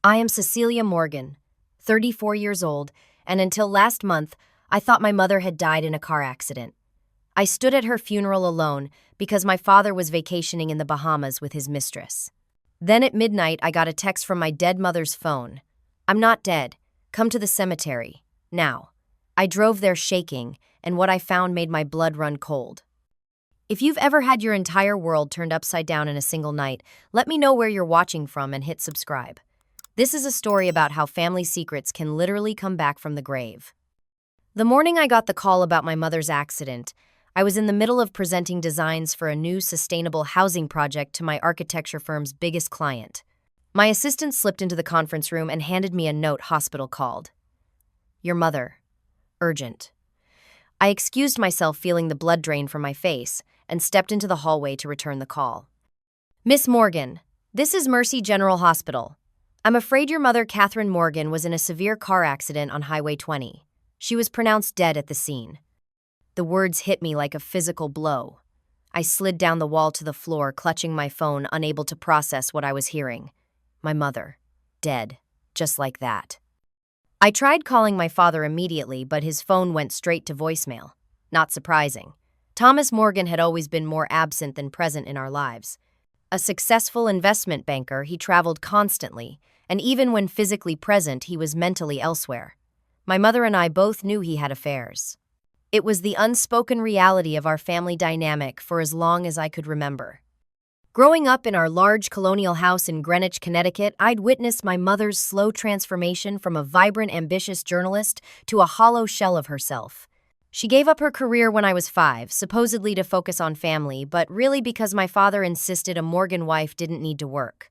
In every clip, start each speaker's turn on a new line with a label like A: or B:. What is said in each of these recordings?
A: I am Cecilia Morgan, 34 years old, and until last month, I thought my mother had died in a car accident. I stood at her funeral alone because my father was vacationing in the Bahamas with his mistress. Then at midnight, I got a text from my dead mother's phone. "I'm not dead. Come to the cemetery. Now." I drove there shaking, and what I found made my blood run cold. If you've ever had your entire world turned upside down in a single night, let me know where you're watching from and hit subscribe. This is a story about how family secrets can literally come back from the grave. The morning I got the call about my mother's accident, I was in the middle of presenting designs for a new sustainable housing project to my architecture firm's biggest client. My assistant slipped into the conference room and handed me a note hospital called. "Your mother. Urgent." I excused myself, feeling the blood drain from my face, and stepped into the hallway to return the call. "Miss Morgan, this is Mercy General Hospital. I'm afraid your mother, Catherine Morgan, was in a severe car accident on Highway 20. She was pronounced dead at the scene." The words hit me like a physical blow. I slid down the wall to the floor, clutching my phone, unable to process what I was hearing. My mother. Dead. Just like that. I tried calling my father immediately, but his phone went straight to voicemail. Not surprising. Thomas Morgan had always been more absent than present in our lives. A successful investment banker, he traveled constantly, and even when physically present, he was mentally elsewhere. My mother and I both knew he had affairs. It was the unspoken reality of our family dynamic for as long as I could remember. Growing up in our large colonial house in Greenwich, Connecticut, I'd witnessed my mother's slow transformation from a vibrant, ambitious journalist to a hollow shell of herself. She gave up her career when I was 5, supposedly to focus on family, but really because my father insisted a Morgan wife didn't need to work.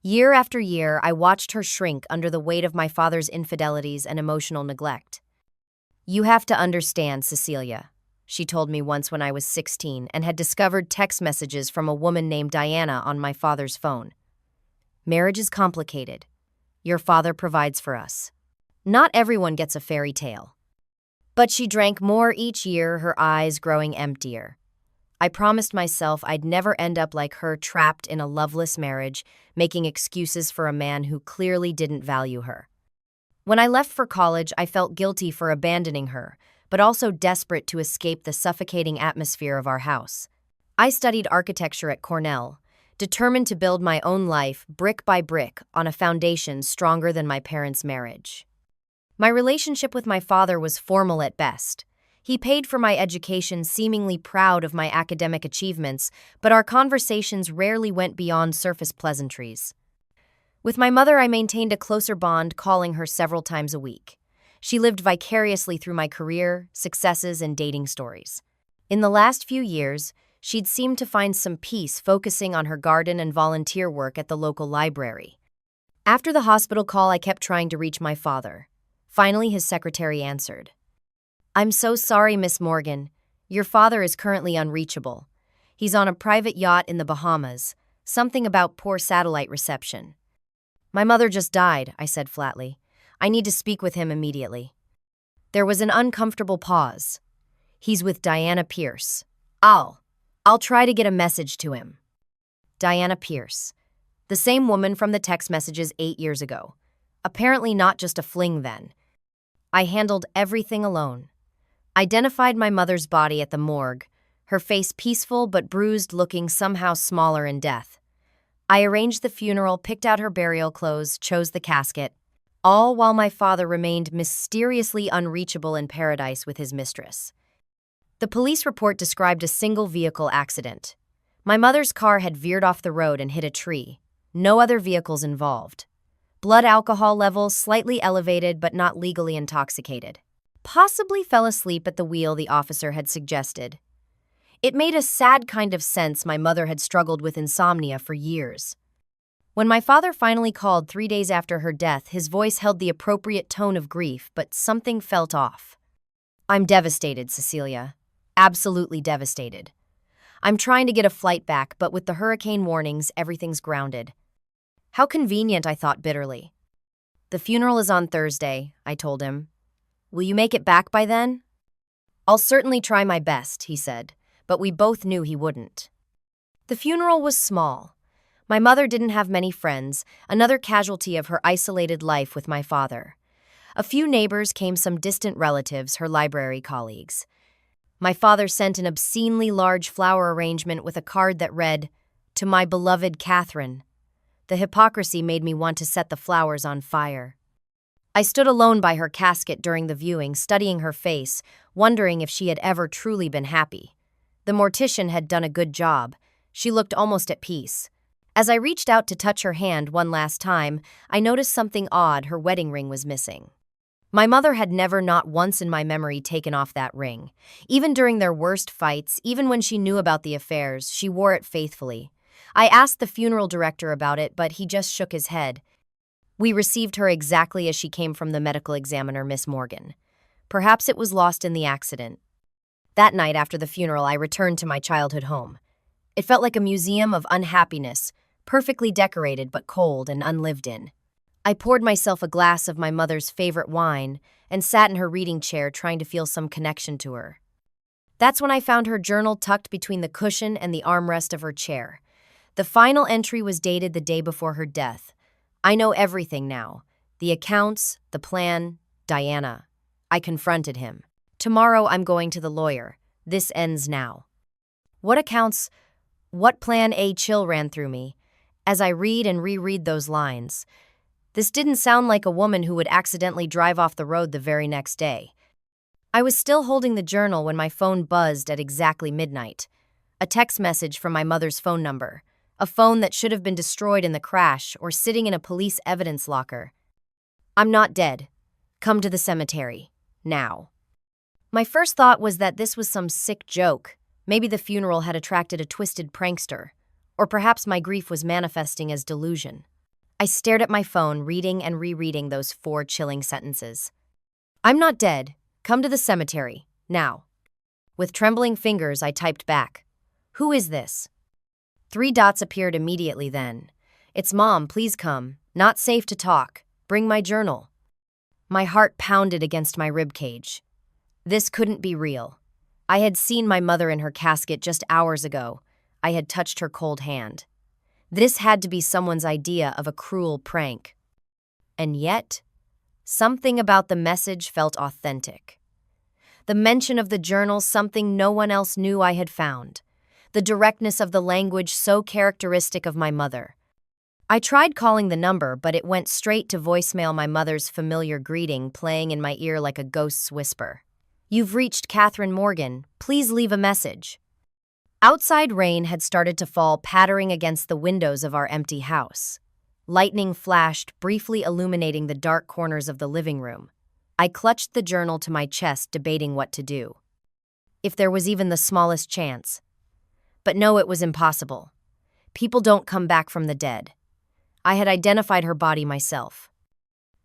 A: Year after year, I watched her shrink under the weight of my father's infidelities and emotional neglect. "You have to understand, Cecilia," she told me once when I was 16 and had discovered text messages from a woman named Diana on my father's phone. "Marriage is complicated. Your father provides for us. Not everyone gets a fairy tale." But she drank more each year, her eyes growing emptier. I promised myself I'd never end up like her, trapped in a loveless marriage, making excuses for a man who clearly didn't value her. When I left for college, I felt guilty for abandoning her, but also desperate to escape the suffocating atmosphere of our house. I studied architecture at Cornell, determined to build my own life brick by brick on a foundation stronger than my parents' marriage. My relationship with my father was formal at best. He paid for my education, seemingly proud of my academic achievements, but our conversations rarely went beyond surface pleasantries. With my mother, I maintained a closer bond, calling her several times a week. She lived vicariously through my career, successes, and dating stories. In the last few years, she'd seemed to find some peace focusing on her garden and volunteer work at the local library. After the hospital call, I kept trying to reach my father. Finally, his secretary answered. "I'm so sorry, Miss Morgan. Your father is currently unreachable. He's on a private yacht in the Bahamas. Something about poor satellite reception." "My mother just died," I said flatly. "I need to speak with him immediately." There was an uncomfortable pause. "He's with Diana Pierce." I'll try to get a message to him." Diana Pierce. The same woman from the text messages 8 years ago. Apparently not just a fling then. I handled everything alone. Identified my mother's body at the morgue, her face peaceful but bruised, looking somehow smaller in death. I arranged the funeral, picked out her burial clothes, chose the casket, all while my father remained mysteriously unreachable in paradise with his mistress. The police report described a single vehicle accident. My mother's car had veered off the road and hit a tree. No other vehicles involved. Blood alcohol levels slightly elevated but not legally intoxicated. Possibly fell asleep at the wheel, the officer had suggested. It made a sad kind of sense. My mother had struggled with insomnia for years. When my father finally called 3 days after her death, his voice held the appropriate tone of grief, but something felt off. "I'm devastated, Cecilia. Absolutely devastated. I'm trying to get a flight back, but with the hurricane warnings, everything's grounded." How convenient, I thought bitterly. "The funeral is on Thursday," I told him. "Will you make it back by then?" "I'll certainly try my best," he said, but we both knew he wouldn't. The funeral was small. My mother didn't have many friends, another casualty of her isolated life with my father. A few neighbors came, some distant relatives, her library colleagues. My father sent an obscenely large flower arrangement with a card that read, "To my beloved Catherine." The hypocrisy made me want to set the flowers on fire. I stood alone by her casket during the viewing, studying her face, wondering if she had ever truly been happy. The mortician had done a good job. She looked almost at peace. As I reached out to touch her hand one last time, I noticed something odd. Her wedding ring was missing. My mother had never, not once in my memory, taken off that ring. Even during their worst fights, even when she knew about the affairs, she wore it faithfully. I asked the funeral director about it, but he just shook his head. We received her exactly as she came from the medical examiner, Miss Morgan. Perhaps it was lost in the accident. That night after the funeral, I returned to my childhood home. It felt like a museum of unhappiness, perfectly decorated but cold and unlived in. I poured myself a glass of my mother's favorite wine and sat in her reading chair trying to feel some connection to her. That's when I found her journal tucked between the cushion and the armrest of her chair. The final entry was dated the day before her death. I know everything now. The accounts, the plan, Diana. I confronted him. Tomorrow I'm going to the lawyer. This ends now. What accounts? What plan? A chill ran through me as I read and reread those lines. This didn't sound like a woman who would accidentally drive off the road the very next day. I was still holding the journal when my phone buzzed at exactly midnight. A text message from my mother's phone number. A phone that should have been destroyed in the crash or sitting in a police evidence locker. "I'm not dead. Come to the cemetery. Now." My first thought was that this was some sick joke. Maybe the funeral had attracted a twisted prankster. Or perhaps my grief was manifesting as delusion. I stared at my phone, reading and rereading those 4 chilling sentences. "I'm not dead. Come to the cemetery. Now." With trembling fingers, I typed back. "Who is this?" 3 dots appeared immediately then. "It's Mom, please come. Not safe to talk. Bring my journal." My heart pounded against my ribcage. This couldn't be real. I had seen my mother in her casket just hours ago. I had touched her cold hand. This had to be someone's idea of a cruel prank. And yet, something about the message felt authentic. The mention of the journal, something no one else knew I had found. The directness of the language so characteristic of my mother. I tried calling the number, but it went straight to voicemail, my mother's familiar greeting playing in my ear like a ghost's whisper. "You've reached Catherine Morgan. Please leave a message." Outside rain had started to fall, pattering against the windows of our empty house. Lightning flashed, briefly illuminating the dark corners of the living room. I clutched the journal to my chest, debating what to do. If there was even the smallest chance. But no, it was impossible. People don't come back from the dead. I had identified her body myself.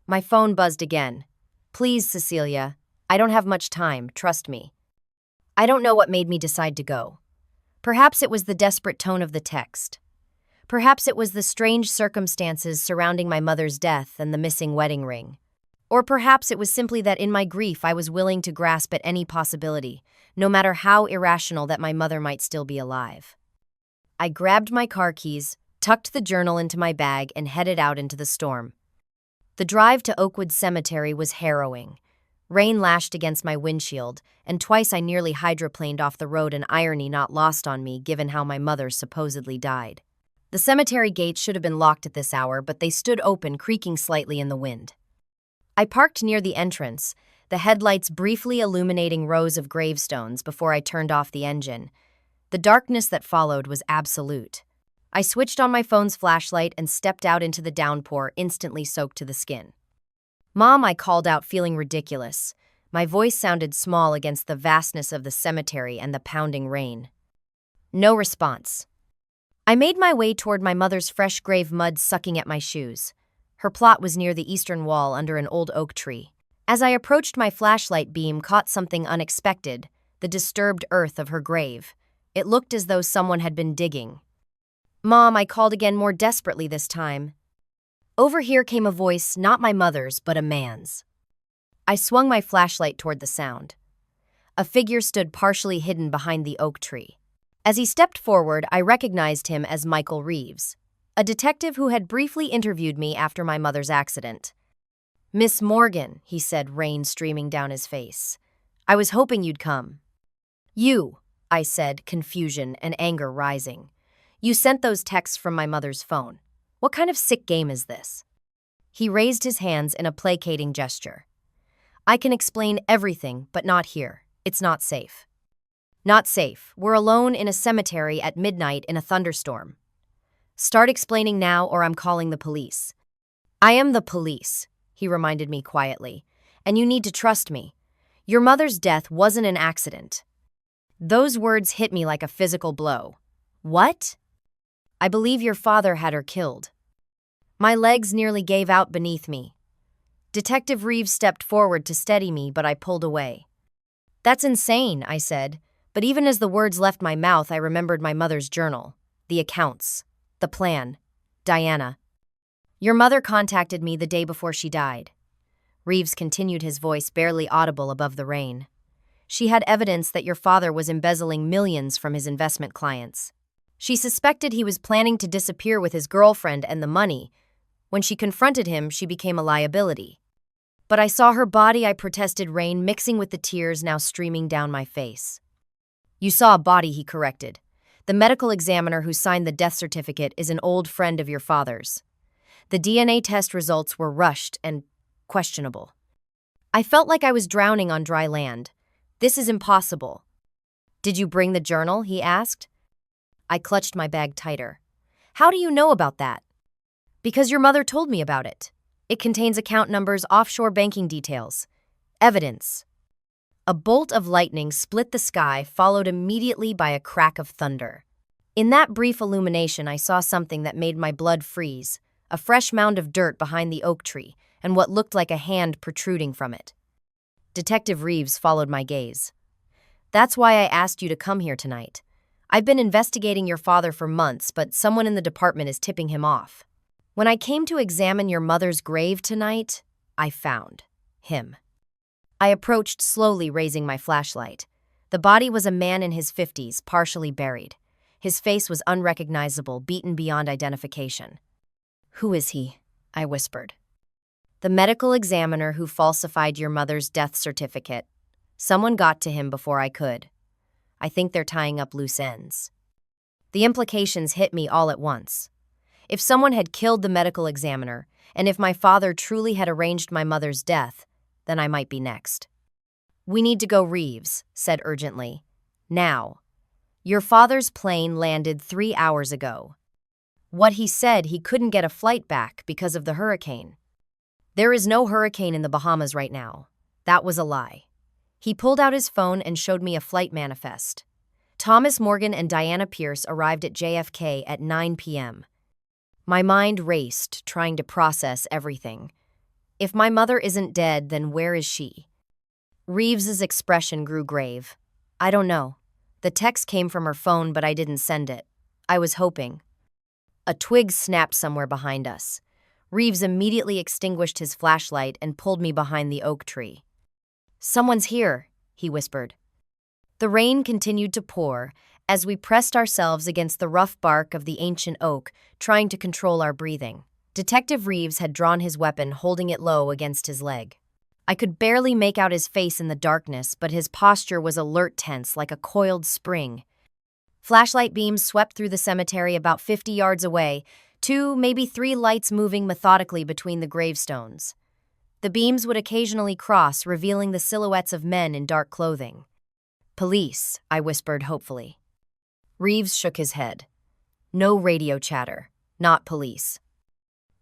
A: My phone buzzed again. "Please, Cecilia. I don't have much time, trust me." I don't know what made me decide to go. Perhaps it was the desperate tone of the text. Perhaps it was the strange circumstances surrounding my mother's death and the missing wedding ring. Or perhaps it was simply that in my grief I was willing to grasp at any possibility, no matter how irrational, that my mother might still be alive. I grabbed my car keys, tucked the journal into my bag, and headed out into the storm. The drive to Oakwood Cemetery was harrowing. Rain lashed against my windshield, and twice I nearly hydroplaned off the road, an irony not lost on me given how my mother supposedly died. The cemetery gates should have been locked at this hour, but they stood open, creaking slightly in the wind. I parked near the entrance, the headlights briefly illuminating rows of gravestones before I turned off the engine. The darkness that followed was absolute. I switched on my phone's flashlight and stepped out into the downpour, instantly soaked to the skin. "Mom," I called out, feeling ridiculous. My voice sounded small against the vastness of the cemetery and the pounding rain. No response. I made my way toward my mother's fresh grave, mud sucking at my shoes. Her plot was near the eastern wall under an old oak tree. As I approached, my flashlight beam caught something unexpected, the disturbed earth of her grave. It looked as though someone had been digging. "Mom," I called again, more desperately this time. Over here came a voice, not my mother's, but a man's. I swung my flashlight toward the sound. A figure stood partially hidden behind the oak tree. As he stepped forward, I recognized him as Michael Reeves. a detective who had briefly interviewed me after my mother's accident. "Miss Morgan," he said, rain streaming down his face. "I was hoping you'd come." "You," I said, confusion and anger rising. "You sent those texts from my mother's phone. What kind of sick game is this?" He raised his hands in a placating gesture. "I can explain everything, but not here. It's not safe." "Not safe. We're alone in a cemetery at midnight in a thunderstorm." "Start explaining now or I'm calling the police." "I am the police," he reminded me quietly, "and you need to trust me. Your mother's death wasn't an accident." Those words hit me like a physical blow. "What?" "I believe your father had her killed." My legs nearly gave out beneath me. Detective Reeves stepped forward to steady me, but I pulled away. "That's insane," I said, but even as the words left my mouth, I remembered my mother's journal, the accounts, the plan. "Diana, your mother contacted me the day before she died." Reeves continued, his voice barely audible above the rain. "She had evidence that your father was embezzling millions from his investment clients. She suspected he was planning to disappear with his girlfriend and the money. When she confronted him, she became a liability. But I saw her body," I protested, rain mixing with the tears now streaming down my face. "You saw a body," he corrected. "The medical examiner who signed the death certificate is an old friend of your father's. The DNA test results were rushed and questionable." I felt like I was drowning on dry land. "This is impossible." "Did you bring the journal?" he asked. I clutched my bag tighter. "How do you know about that?" "Because your mother told me about it. It contains account numbers, offshore banking details. Evidence." A bolt of lightning split the sky, followed immediately by a crack of thunder. In that brief illumination, I saw something that made my blood freeze, a fresh mound of dirt behind the oak tree, and what looked like a hand protruding from it. Detective Reeves followed my gaze. "That's why I asked you to come here tonight. I've been investigating your father for months, but someone in the department is tipping him off. When I came to examine your mother's grave tonight, I found him." I approached slowly, raising my flashlight. The body was a man in his 50s, partially buried. His face was unrecognizable, beaten beyond identification. "Who is he?" I whispered. "The medical examiner who falsified your mother's death certificate. Someone got to him before I could. I think they're tying up loose ends." The implications hit me all at once. If someone had killed the medical examiner, and if my father truly had arranged my mother's death, then I might be next. "We need to go," Reeves said urgently. "Now. Your father's plane landed 3 hours ago. What he said, he couldn't get a flight back because of the hurricane. There is no hurricane in the Bahamas right now. That was a lie." He pulled out his phone and showed me a flight manifest. Thomas Morgan and Diana Pierce arrived at JFK at 9 p.m. My mind raced, trying to process everything. If my mother isn't dead, then where is she? Reeves's expression grew grave. "I don't know. The text came from her phone, but I didn't send it. I was hoping." A twig snapped somewhere behind us. Reeves immediately extinguished his flashlight and pulled me behind the oak tree. "Someone's here," he whispered. The rain continued to pour as we pressed ourselves against the rough bark of the ancient oak, trying to control our breathing. Detective Reeves had drawn his weapon, holding it low against his leg. I could barely make out his face in the darkness, but his posture was alert, tense, like a coiled spring. Flashlight beams swept through the cemetery about 50 yards away, 2, maybe 3 lights moving methodically between the gravestones. The beams would occasionally cross, revealing the silhouettes of men in dark clothing. "Police," I whispered hopefully. Reeves shook his head. "No radio chatter. Not police."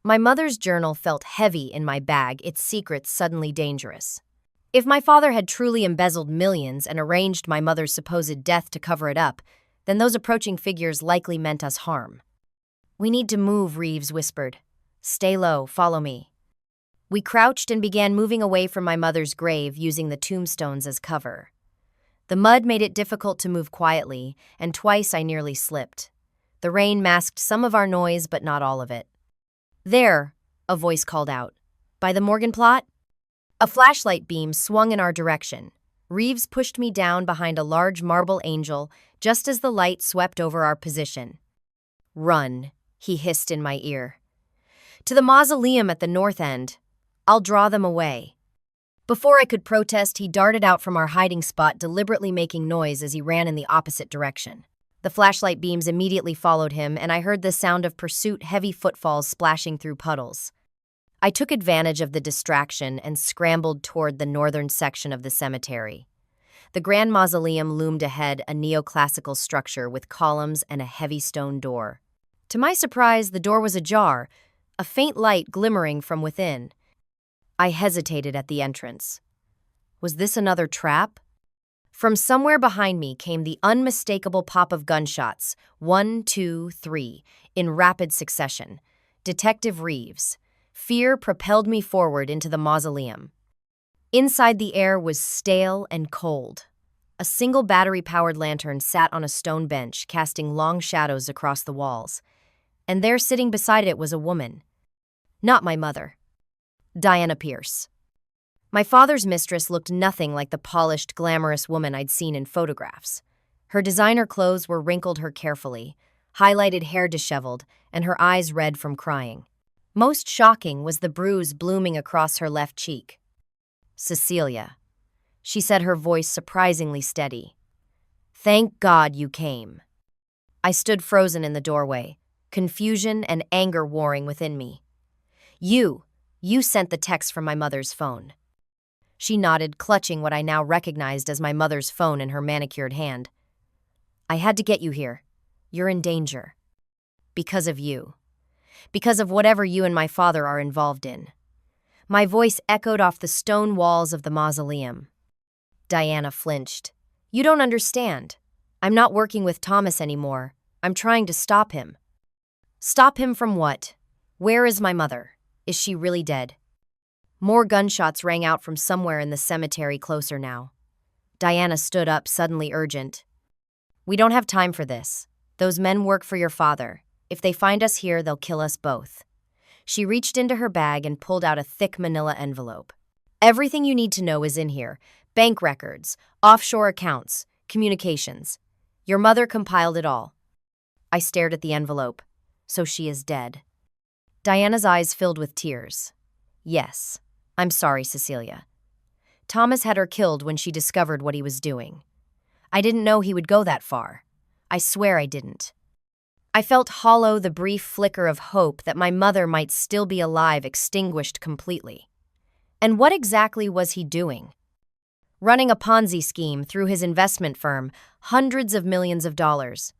A: My mother's journal felt heavy in my bag, its secrets suddenly dangerous. If my father had truly embezzled millions and arranged my mother's supposed death to cover it up, then those approaching figures likely meant us harm. "We need to move," Reeves whispered. "Stay low, follow me." We crouched and began moving away from my mother's grave, using the tombstones as cover. The mud made it difficult to move quietly, and twice I nearly slipped. The rain masked some of our noise, but not all of it. "There," a voice called out. "By the Morgan plot?" A flashlight beam swung in our direction. Reeves pushed me down behind a large marble angel just as the light swept over our position. "Run," he hissed in my ear. "To the mausoleum at the north end. I'll draw them away." Before I could protest, he darted out from our hiding spot, deliberately making noise as he ran in the opposite direction. The flashlight beams immediately followed him, and I heard the sound of pursuit, heavy footfalls splashing through puddles. I took advantage of the distraction and scrambled toward the northern section of the cemetery. The grand mausoleum loomed ahead, a neoclassical structure with columns and a heavy stone door. To my surprise, the door was ajar, a faint light glimmering from within. I hesitated at the entrance. Was this another trap? From somewhere behind me came the unmistakable pop of gunshots, 1, 2, 3, in rapid succession. Detective Reeves. Fear propelled me forward into the mausoleum. Inside, the air was stale and cold. A single battery-powered lantern sat on a stone bench, casting long shadows across the walls. And there, sitting beside it, was a woman. Not my mother. Diana Pierce. My father's mistress looked nothing like the polished, glamorous woman I'd seen in photographs. Her designer clothes were wrinkled her carefully, highlighted hair disheveled, and her eyes red from crying. Most shocking was the bruise blooming across her left cheek. "Cecilia," she said, her voice surprisingly steady. "Thank God you came." I stood frozen in the doorway, confusion and anger warring within me. You sent the text from my mother's phone." She nodded, clutching what I now recognized as my mother's phone in her manicured hand. "I had to get you here. You're in danger. Because of you. Because of whatever you and my father are involved in." My voice echoed off the stone walls of the mausoleum. Diana flinched. "You don't understand. I'm not working with Thomas anymore. I'm trying to stop him." "Stop him from what? Where is my mother? Is she really dead?" More gunshots rang out from somewhere in the cemetery closer now. Diana stood up, suddenly urgent. "We don't have time for this. Those men work for your father. If they find us here, they'll kill us both." She reached into her bag and pulled out a thick manila envelope. "Everything you need to know is in here. Bank records, offshore accounts, communications. Your mother compiled it all." I stared at the envelope. "So she is dead." Diana's eyes filled with tears. "Yes. I'm sorry, Cecilia. Thomas had her killed when she discovered what he was doing. I didn't know he would go that far. I swear I didn't." I felt hollow, the brief flicker of hope that my mother might still be alive extinguished completely. And what exactly was he doing? Running a Ponzi scheme through his investment firm, hundreds of millions of dollars.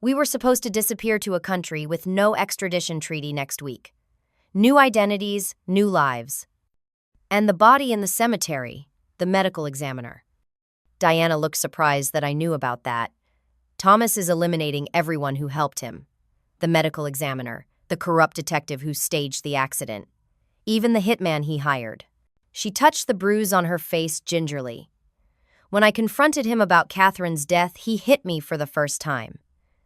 A: We were supposed to disappear to a country with no extradition treaty next week. New identities, new lives. And the body in the cemetery, the medical examiner. Diana looked surprised that I knew about that. Thomas is eliminating everyone who helped him. The medical examiner, the corrupt detective who staged the accident. Even the hitman he hired. She touched the bruise on her face gingerly. When I confronted him about Catherine's death, he hit me for the first time.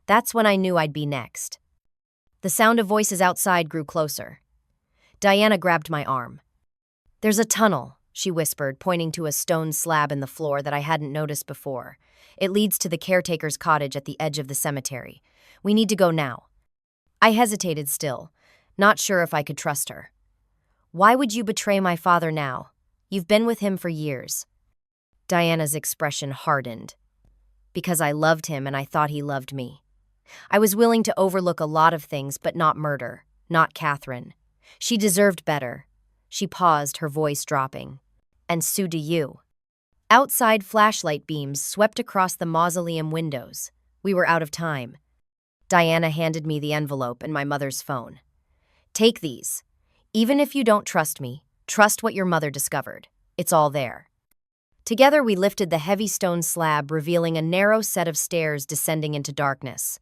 A: That's when I knew I'd be next. The sound of voices outside grew closer. Diana grabbed my arm. "There's a tunnel," she whispered, pointing to a stone slab in the floor that I hadn't noticed before. "It leads to the caretaker's cottage at the edge of the cemetery. We need to go now." I hesitated still, not sure if I could trust her. "Why would you betray my father now? You've been with him for years." Diana's expression hardened. "Because I loved him and I thought he loved me. I was willing to overlook a lot of things, but not murder, not Catherine. She deserved better." She paused, her voice dropping. "And so do you." Outside, flashlight beams swept across the mausoleum windows. We were out of time. Diana handed me the envelope and my mother's phone. "Take these. Even if you don't trust me, trust what your mother discovered. It's all there." Together we lifted the heavy stone slab, revealing a narrow set of stairs descending into darkness.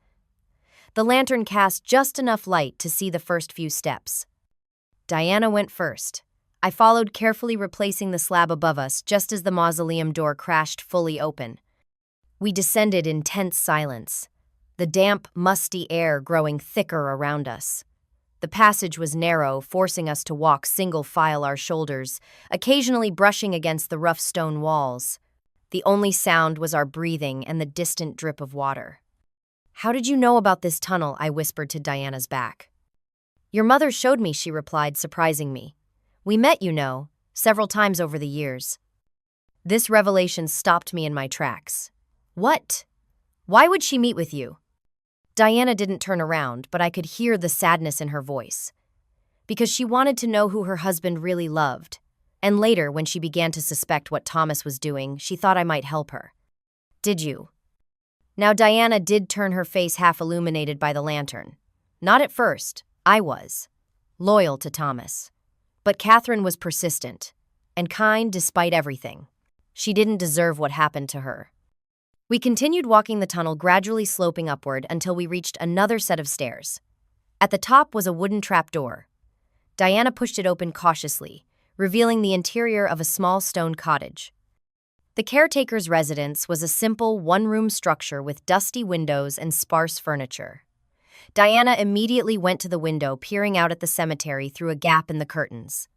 A: The lantern cast just enough light to see the first few steps. Diana went first. I followed, carefully replacing the slab above us just as the mausoleum door crashed fully open. We descended in tense silence, the damp, musty air growing thicker around us. The passage was narrow, forcing us to walk single file, our shoulders occasionally brushing against the rough stone walls. The only sound was our breathing and the distant drip of water. How did you know about this tunnel? I whispered to Diana's back. Your mother showed me, she replied, surprising me. We met, several times over the years. This revelation stopped me in my tracks. What? Why would she meet with you? Diana didn't turn around, but I could hear the sadness in her voice. Because she wanted to know who her husband really loved. And later, when she began to suspect what Thomas was doing, she thought I might help her. Did you? Now Diana did turn, her face half illuminated by the lantern. Not at first. I was. Loyal to Thomas. But Catherine was persistent. And kind despite everything. She didn't deserve what happened to her. We continued walking the tunnel, gradually sloping upward until we reached another set of stairs. At the top was a wooden trapdoor. Diana pushed it open cautiously, revealing the interior of a small stone cottage. The caretaker's residence was a simple one-room structure with dusty windows and sparse furniture. Diana immediately went to the window, peering out at the cemetery through a gap in the curtains.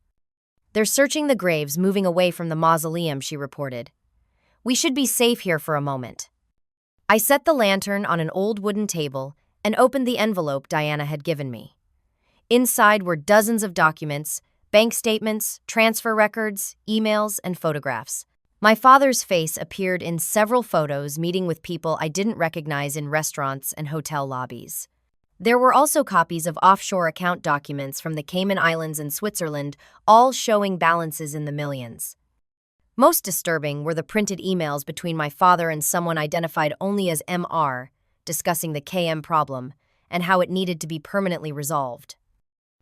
A: They're searching the graves, moving away from the mausoleum, she reported. We should be safe here for a moment. I set the lantern on an old wooden table and opened the envelope Diana had given me. Inside were dozens of documents, bank statements, transfer records, emails, and photographs. My father's face appeared in several photos, meeting with people I didn't recognize in restaurants and hotel lobbies. There were also copies of offshore account documents from the Cayman Islands and Switzerland, all showing balances in the millions. Most disturbing were the printed emails between my father and someone identified only as MR, discussing the KM problem and how it needed to be permanently resolved.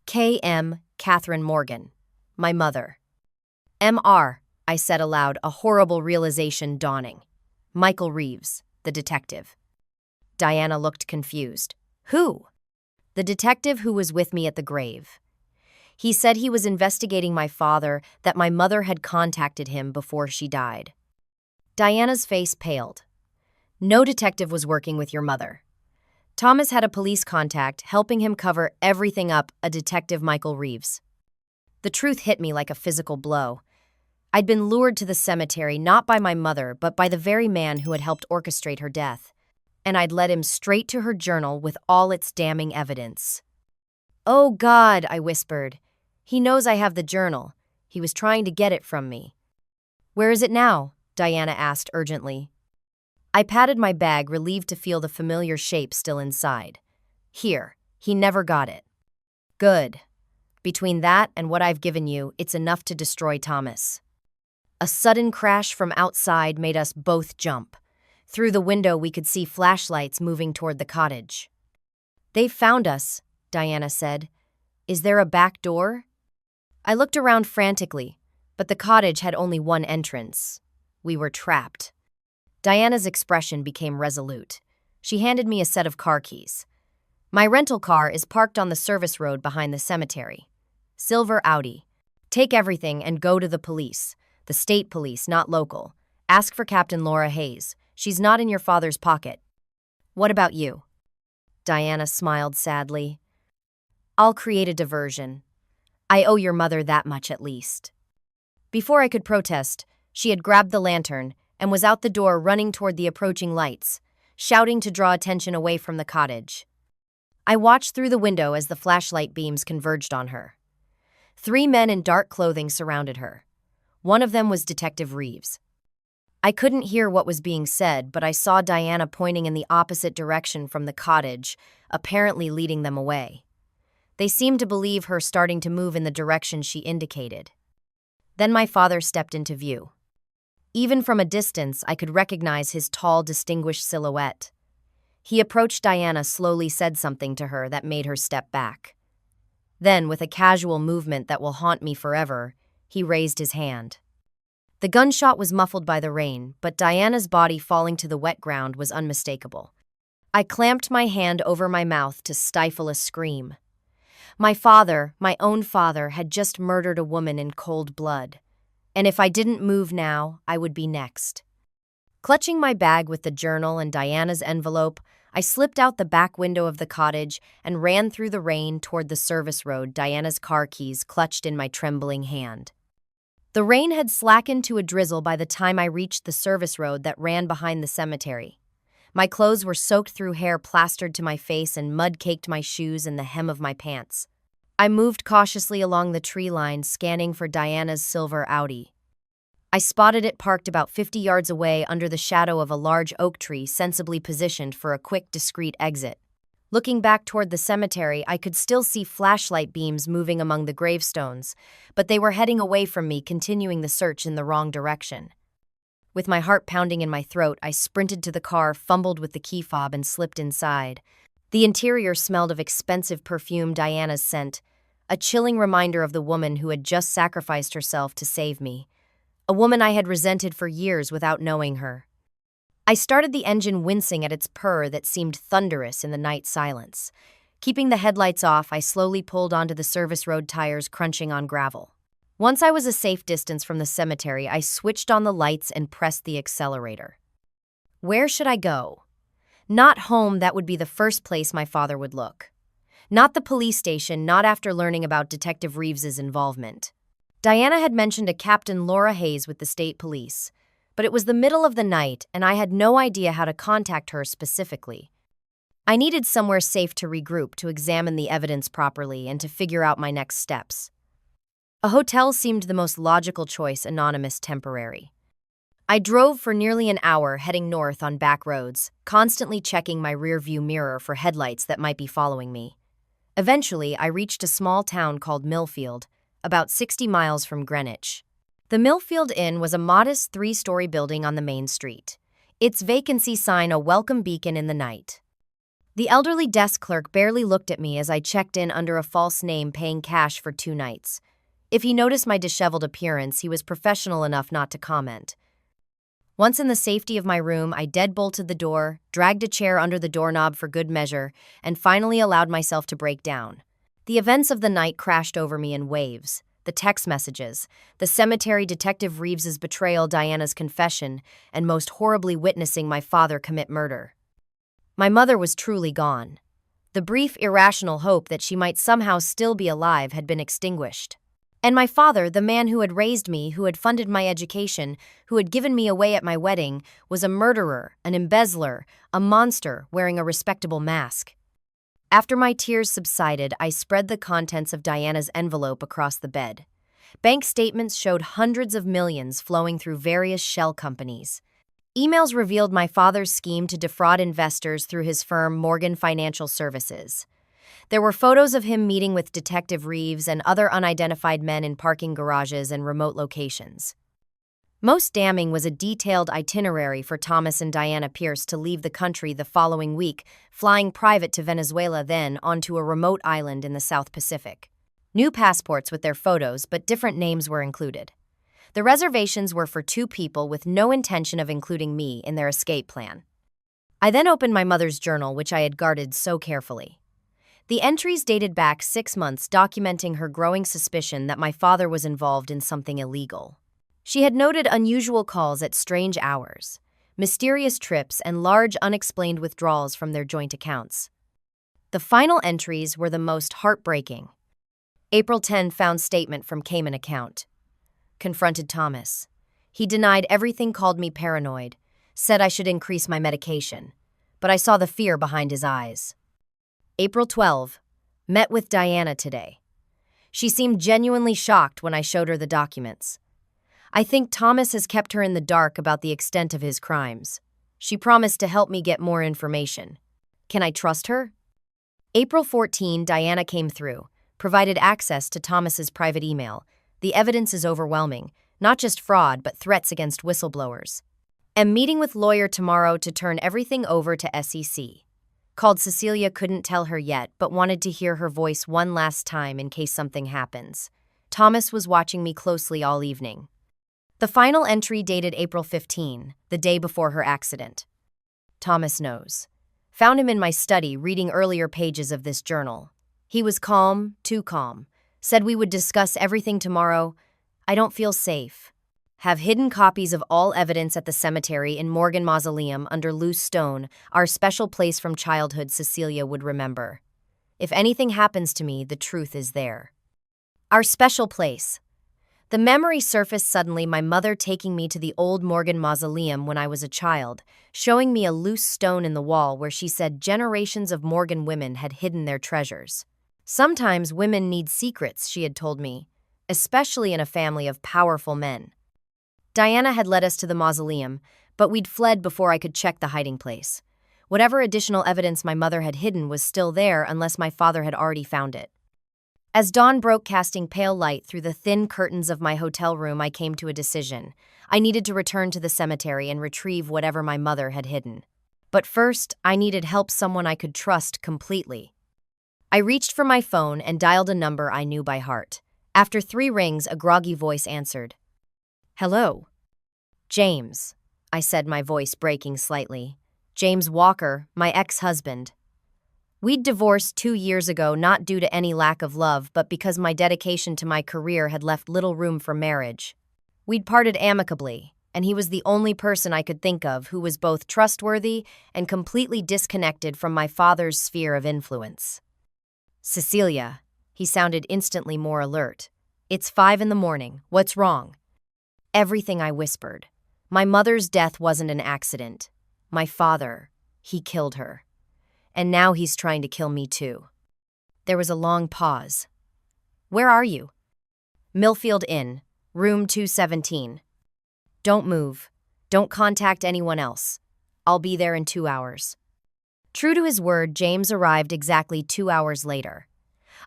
A: KM, Catherine Morgan, my mother. MR, I said aloud, a horrible realization dawning. Michael Reeves, the detective. Diana looked confused. Who? The detective who was with me at the grave. He said he was investigating my father, that my mother had contacted him before she died. Diana's face paled. No detective was working with your mother. Thomas had a police contact helping him cover everything up, a detective, Michael Reeves. The truth hit me like a physical blow. I'd been lured to the cemetery not by my mother, but by the very man who had helped orchestrate her death. And I'd led him straight to her journal with all its damning evidence. Oh God, I whispered. He knows I have the journal. He was trying to get it from me. Where is it now? Diana asked urgently. I patted my bag, relieved to feel the familiar shape still inside. Here, he never got it. Good. Between that and what I've given you, it's enough to destroy Thomas. A sudden crash from outside made us both jump. Through the window, we could see flashlights moving toward the cottage. They've found us, Diana said. Is there a back door? I looked around frantically, but the cottage had only one entrance. We were trapped. Diana's expression became resolute. She handed me a set of car keys. My rental car is parked on the service road behind the cemetery. Silver Audi. Take everything and go to the police. The state police, not local. Ask for Captain Laura Hayes. She's not in your father's pocket. What about you? Diana smiled sadly. I'll create a diversion. I owe your mother that much at least. Before I could protest, she had grabbed the lantern and was out the door, running toward the approaching lights, shouting to draw attention away from the cottage. I watched through the window as the flashlight beams converged on her. 3 men in dark clothing surrounded her. One of them was Detective Reeves. I couldn't hear what was being said, but I saw Diana pointing in the opposite direction from the cottage, apparently leading them away. They seemed to believe her, starting to move in the direction she indicated. Then my father stepped into view. Even from a distance, I could recognize his tall, distinguished silhouette. He approached Diana, slowly said something to her that made her step back. Then, with a casual movement that will haunt me forever, he raised his hand. The gunshot was muffled by the rain, but Diana's body falling to the wet ground was unmistakable. I clamped my hand over my mouth to stifle a scream. My father, my own father, had just murdered a woman in cold blood. And if I didn't move now, I would be next. Clutching my bag with the journal and Diana's envelope, I slipped out the back window of the cottage and ran through the rain toward the service road, Diana's car keys clutched in my trembling hand. The rain had slackened to a drizzle by the time I reached the service road that ran behind the cemetery. My clothes were soaked through hair plastered to my face and mud caked my shoes and the hem of my pants. I moved cautiously along the tree line, scanning for Diana's silver Audi. I spotted it parked about 50 yards away under the shadow of a large oak tree, sensibly positioned for a quick, discreet exit. Looking back toward the cemetery, I could still see flashlight beams moving among the gravestones, but they were heading away from me, continuing the search in the wrong direction. With my heart pounding in my throat, I sprinted to the car, fumbled with the key fob, and slipped inside. The interior smelled of expensive perfume, Diana's scent, a chilling reminder of the woman who had just sacrificed herself to save me, a woman I had resented for years without knowing her. I started the engine, wincing at its purr that seemed thunderous in the night silence. Keeping the headlights off, I slowly pulled onto the service road, tires crunching on gravel. Once I was a safe distance from the cemetery, I switched on the lights and pressed the accelerator. Where should I go? Not home, that would be the first place my father would look. Not the police station, not after learning about Detective Reeves's involvement. Diana had mentioned a Captain Laura Hayes with the state police, but it was the middle of the night and I had no idea how to contact her specifically. I needed somewhere safe to regroup, to examine the evidence properly, and to figure out my next steps. A hotel seemed the most logical choice, anonymous, temporary. I drove for nearly an hour, heading north on back roads, constantly checking my rearview mirror for headlights that might be following me. Eventually, I reached a small town called Millfield, about 60 miles from Greenwich. The Millfield Inn was a modest 3-story building on the main street, its vacancy sign a welcome beacon in the night. The elderly desk clerk barely looked at me as I checked in under a false name, paying cash for 2 nights. If he noticed my disheveled appearance, he was professional enough not to comment. Once in the safety of my room, I deadbolted the door, dragged a chair under the doorknob for good measure, and finally allowed myself to break down. The events of the night crashed over me in waves. The text messages, the cemetery, Detective Reeves's betrayal, Diana's confession, and most horribly witnessing my father commit murder. My mother was truly gone. The brief, irrational hope that she might somehow still be alive had been extinguished. And my father, the man who had raised me, who had funded my education, who had given me away at my wedding, was a murderer, an embezzler, a monster wearing a respectable mask. After my tears subsided, I spread the contents of Diana's envelope across the bed. Bank statements showed hundreds of millions flowing through various shell companies. Emails revealed my father's scheme to defraud investors through his firm Morgan Financial Services. There were photos of him meeting with Detective Reeves and other unidentified men in parking garages and remote locations. Most damning was a detailed itinerary for Thomas and Diana Pierce to leave the country the following week, flying private to Venezuela, then onto a remote island in the South Pacific. New passports with their photos, but different names were included. The reservations were for 2 people with no intention of including me in their escape plan. I then opened my mother's journal, which I had guarded so carefully. The entries dated back 6 months, documenting her growing suspicion that my father was involved in something illegal. She had noted unusual calls at strange hours, mysterious trips, and large unexplained withdrawals from their joint accounts. The final entries were the most heartbreaking. April 10 found statement from Cayman account. Confronted Thomas. He denied everything, called me paranoid, said I should increase my medication, but I saw the fear behind his eyes. April 12. Met with Diana today. She seemed genuinely shocked when I showed her the documents. I think Thomas has kept her in the dark about the extent of his crimes. She promised to help me get more information. Can I trust her? April 14, Diana came through, provided access to Thomas's private email. The evidence is overwhelming, not just fraud, but threats against whistleblowers. Am meeting with lawyer tomorrow to turn everything over to SEC. Called Cecilia, couldn't tell her yet, but wanted to hear her voice one last time in case something happens. Thomas was watching me closely all evening. The final entry dated April 15, the day before her accident. Thomas knows. Found him in my study reading earlier pages of this journal. He was calm, too calm. Said we would discuss everything tomorrow. I don't feel safe. Have hidden copies of all evidence at the cemetery in Morgan Mausoleum under loose stone, our special place from childhood Cecilia would remember. If anything happens to me, the truth is there. Our special place. The memory surfaced suddenly, my mother taking me to the old Morgan mausoleum when I was a child, showing me a loose stone in the wall where she said generations of Morgan women had hidden their treasures. Sometimes women need secrets, she had told me, especially in a family of powerful men. Diana had led us to the mausoleum, but we'd fled before I could check the hiding place. Whatever additional evidence my mother had hidden was still there unless my father had already found it. As dawn broke, casting pale light through the thin curtains of my hotel room, I came to a decision. I needed to return to the cemetery and retrieve whatever my mother had hidden. But first, I needed help, someone I could trust completely. I reached for my phone and dialed a number I knew by heart. After 3 rings, a groggy voice answered. "Hello." "James," I said, my voice breaking slightly. "James Walker, my ex-husband. We'd divorced 2 years ago, not due to any lack of love, but because my dedication to my career had left little room for marriage. We'd parted amicably, and he was the only person I could think of who was both trustworthy and completely disconnected from my father's sphere of influence." "Cecilia," he sounded instantly more alert. "It's 5 in the morning. What's wrong?" "Everything," I whispered. "My mother's death wasn't an accident. My father, he killed her. And now he's trying to kill me too." There was a long pause. "Where are you?" "Millfield Inn, room 217. Don't move. Don't contact anyone else. I'll be there in 2 hours." True to his word, James arrived exactly 2 hours later.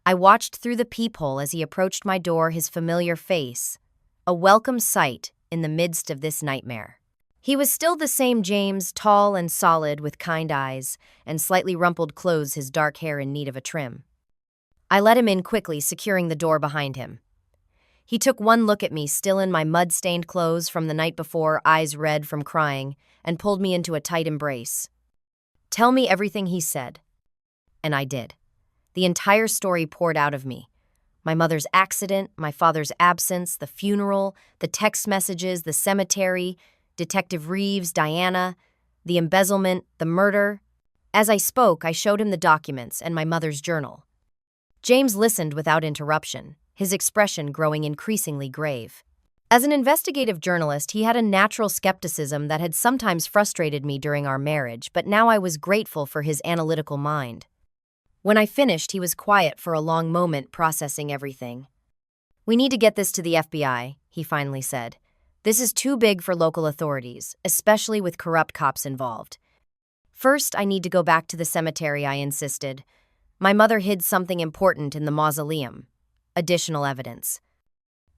A: I watched through the peephole as he approached my door, his familiar face, a welcome sight in the midst of this nightmare. He was still the same James, tall and solid, with kind eyes and slightly rumpled clothes, his dark hair in need of a trim. I let him in quickly, securing the door behind him. He took one look at me, still in my mud-stained clothes from the night before, eyes red from crying, and pulled me into a tight embrace. "Tell me everything," he said. And I did. The entire story poured out of me. My mother's accident, my father's absence, the funeral, the text messages, the cemetery, Detective Reeves, Diana, the embezzlement, the murder. As I spoke, I showed him the documents and my mother's journal. James listened without interruption, his expression growing increasingly grave. As an investigative journalist, he had a natural skepticism that had sometimes frustrated me during our marriage, but now I was grateful for his analytical mind. When I finished, he was quiet for a long moment, processing everything. "We need to get this to the FBI," he finally said. "This is too big for local authorities, especially with corrupt cops involved." "First, I need to go back to the cemetery," I insisted. "My mother hid something important in the mausoleum. Additional evidence."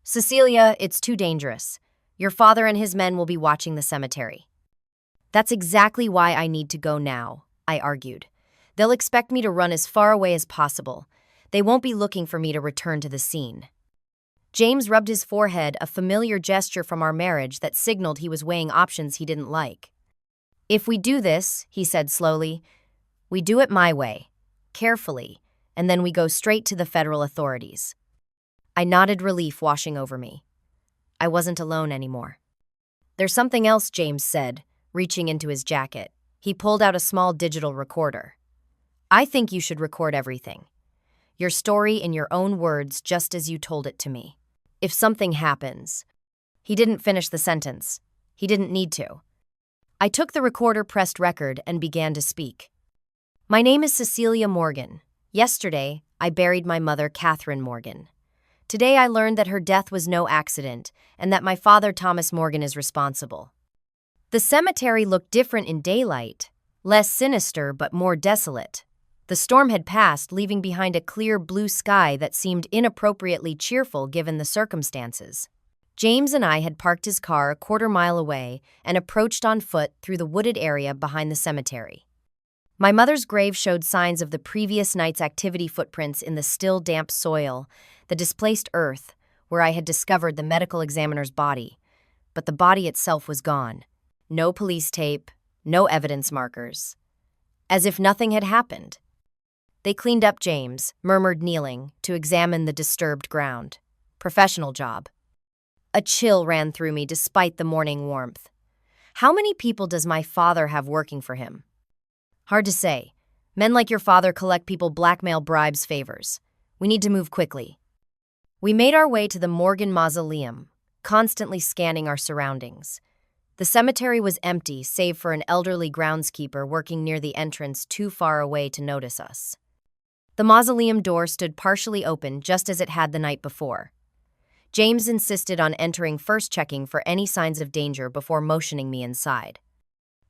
A: "Cecilia, it's too dangerous. Your father and his men will be watching the cemetery." "That's exactly why I need to go now," I argued. "They'll expect me to run as far away as possible. They won't be looking for me to return to the scene." James rubbed his forehead, a familiar gesture from our marriage that signaled he was weighing options he didn't like. "If we do this," he said slowly, "we do it my way, carefully, and then we go straight to the federal authorities." I nodded, relief washing over me. I wasn't alone anymore. "There's something else," James said, reaching into his jacket. He pulled out a small digital recorder. "I think you should record everything. Your story in your own words, just as you told it to me. If something happens..." He didn't finish the sentence. He didn't need to. I took the recorder, pressed record, and began to speak. "My name is Cecilia Morgan. Yesterday, I buried my mother, Catherine Morgan. Today, I learned that her death was no accident and that my father, Thomas Morgan, is responsible." The cemetery looked different in daylight, less sinister but more desolate. The storm had passed, leaving behind a clear blue sky that seemed inappropriately cheerful given the circumstances. James and I had parked his car a quarter-mile away and approached on foot through the wooded area behind the cemetery. My mother's grave showed signs of the previous night's activity, footprints in the still damp soil, the displaced earth, where I had discovered the medical examiner's body. But the body itself was gone. No police tape, no evidence markers. As if nothing had happened. "They cleaned up," James murmured, kneeling to examine the disturbed ground. "Professional job." A chill ran through me despite the morning warmth. How many people does my father have working for him? Hard to say. Men like your father collect people, blackmail, bribes, favors. We need to move quickly. We made our way to the Morgan Mausoleum, constantly scanning our surroundings. The cemetery was empty, save for an elderly groundskeeper working near the entrance too far away to notice us. The mausoleum door stood partially open, just as it had the night before. James insisted on entering first, checking for any signs of danger before motioning me inside.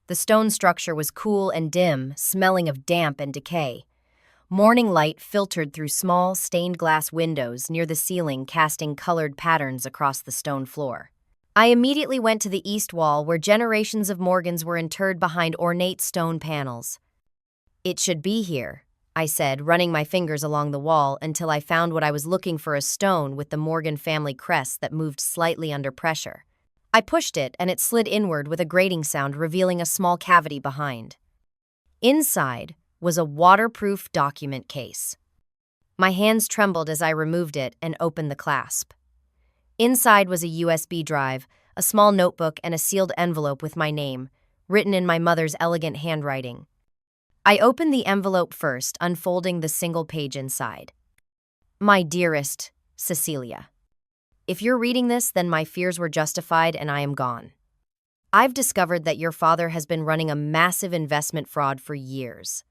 A: The stone structure was cool and dim, smelling of damp and decay. Morning light filtered through small, stained glass windows near the ceiling, casting colored patterns across the stone floor. I immediately went to the east wall, where generations of Morgans were interred behind ornate stone panels. "It should be here," I said, running my fingers along the wall until I found what I was looking for, a stone with the Morgan family crest that moved slightly under pressure. I pushed it, and it slid inward with a grating sound, revealing a small cavity behind. Inside was a waterproof document case. My hands trembled as I removed it and opened the clasp. Inside was a USB drive, a small notebook, and a sealed envelope with my name, written in my mother's elegant handwriting. I opened the envelope first, unfolding the single page inside. "My dearest Cecilia, if you're reading this, then my fears were justified and I am gone. I've discovered that your father has been running a massive investment fraud for years.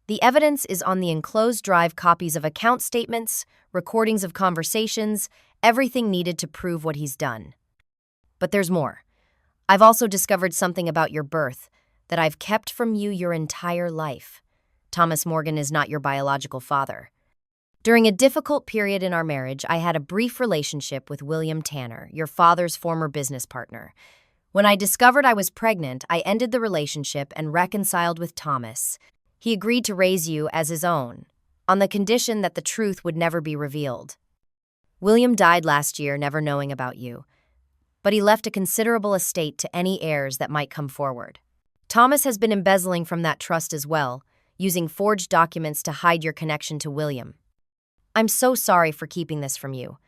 A: The evidence is on the enclosed drive: copies of account statements, recordings of conversations, everything needed to prove what he's done. But there's more. I've also discovered something about your birth that I've kept from you your entire life. Thomas Morgan is not your biological father. During a difficult period in our marriage, I had a brief relationship with William Tanner, your father's former business partner. When I discovered I was pregnant, I ended the relationship and reconciled with Thomas. He agreed to raise you as his own, on the condition that the truth would never be revealed. William died last year, never knowing about you, but he left a considerable estate to any heirs that might come forward. Thomas has been embezzling from that trust as well, using forged documents to hide your connection to William. I'm so sorry for keeping this from you.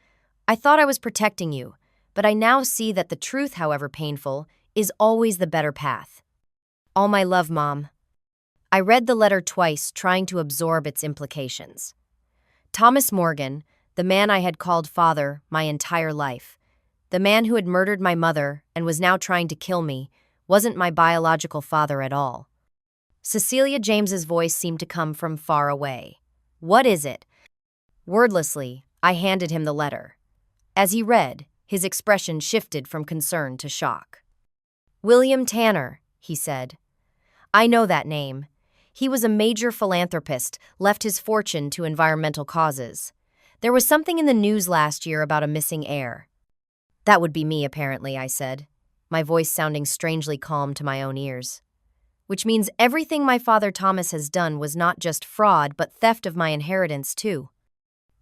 A: I thought I was protecting you, but I now see that the truth, however painful, is always the better path. All my love, Mom." I read the letter twice, trying to absorb its implications. Thomas Morgan, the man I had called father my entire life, the man who had murdered my mother and was now trying to kill me, wasn't my biological father at all. Cecilia James's voice seemed to come from far away. "What is it?" Wordlessly, I handed him the letter. As he read, his expression shifted from concern to shock. "William Tanner," he said. "I know that name. He was a major philanthropist, left his fortune to environmental causes. There was something in the news last year about a missing heir." "That would be me, apparently," I said, my voice sounding strangely calm to my own ears. "Which means everything my father Thomas has done was not just fraud, but theft of my inheritance, too."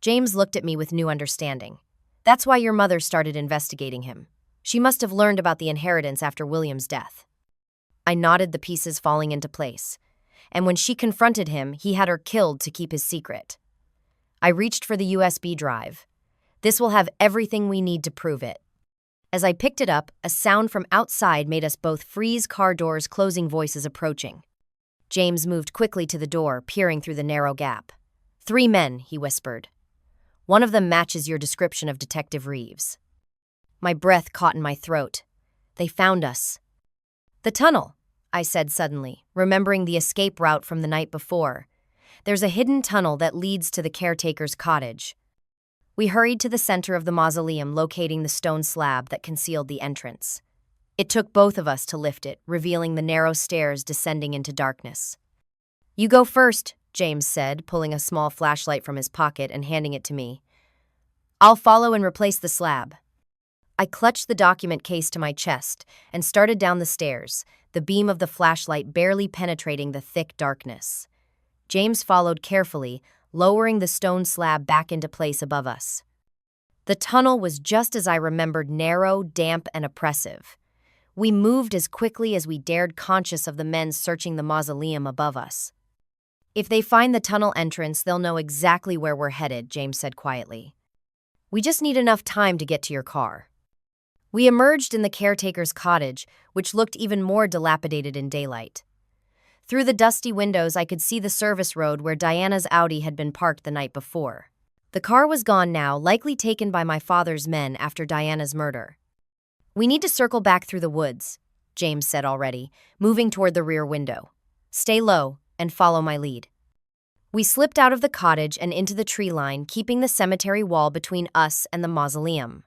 A: James looked at me with new understanding. "That's why your mother started investigating him. She must have learned about the inheritance after William's death." I nodded, the pieces falling into place. And when she confronted him, he had her killed to keep his secret. I reached for the USB drive. "This will have everything we need to prove it." As I picked it up, a sound from outside made us both freeze, car doors closing, voices approaching. James moved quickly to the door, peering through the narrow gap. "3 men," he whispered. "One of them matches your description of Detective Reeves." My breath caught in my throat. "They found us." "The tunnel," I said suddenly, remembering the escape route from the night before. "There's a hidden tunnel that leads to the caretaker's cottage." We hurried to the center of the mausoleum, locating the stone slab that concealed the entrance. It took both of us to lift it, revealing the narrow stairs descending into darkness. "You go first," James said, pulling a small flashlight from his pocket and handing it to me. "I'll follow and replace the slab." I clutched the document case to my chest and started down the stairs, the beam of the flashlight barely penetrating the thick darkness. James followed carefully, lowering the stone slab back into place above us. The tunnel was just as I remembered, narrow, damp, and oppressive. We moved as quickly as we dared, conscious of the men searching the mausoleum above us. "If they find the tunnel entrance, they'll know exactly where we're headed," James said quietly. "We just need enough time to get to your car." We emerged in the caretaker's cottage, which looked even more dilapidated in daylight. Through the dusty windows, I could see the service road where Diana's Audi had been parked the night before. The car was gone now, likely taken by my father's men after Diana's murder. "We need to circle back through the woods," James said already, moving toward the rear window. "Stay low and follow my lead." We slipped out of the cottage and into the tree line, keeping the cemetery wall between us and the mausoleum.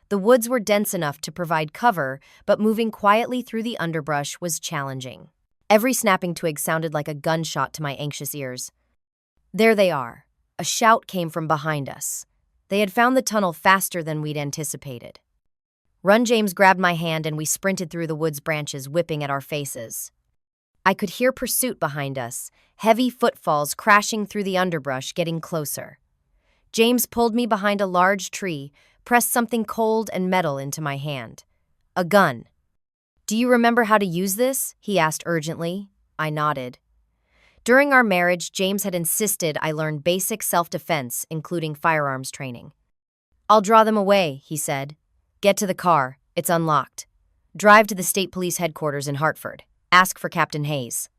A: The woods were dense enough to provide cover, but moving quietly through the underbrush was challenging. Every snapping twig sounded like a gunshot to my anxious ears. "There they are." A shout came from behind us. They had found the tunnel faster than we'd anticipated. "Run!" James grabbed my hand and we sprinted through the woods branches, whipping at our faces. I could hear pursuit behind us, heavy footfalls crashing through the underbrush, getting closer. James pulled me behind a large tree, pressed something cold and metal into my hand. A gun. "Do you remember how to use this?" he asked urgently. I nodded. During our marriage, James had insisted I learn basic self-defense, including firearms training. "I'll draw them away," he said. "Get to the car. It's unlocked. Drive to the state police headquarters in Hartford. Ask for Captain Hayes."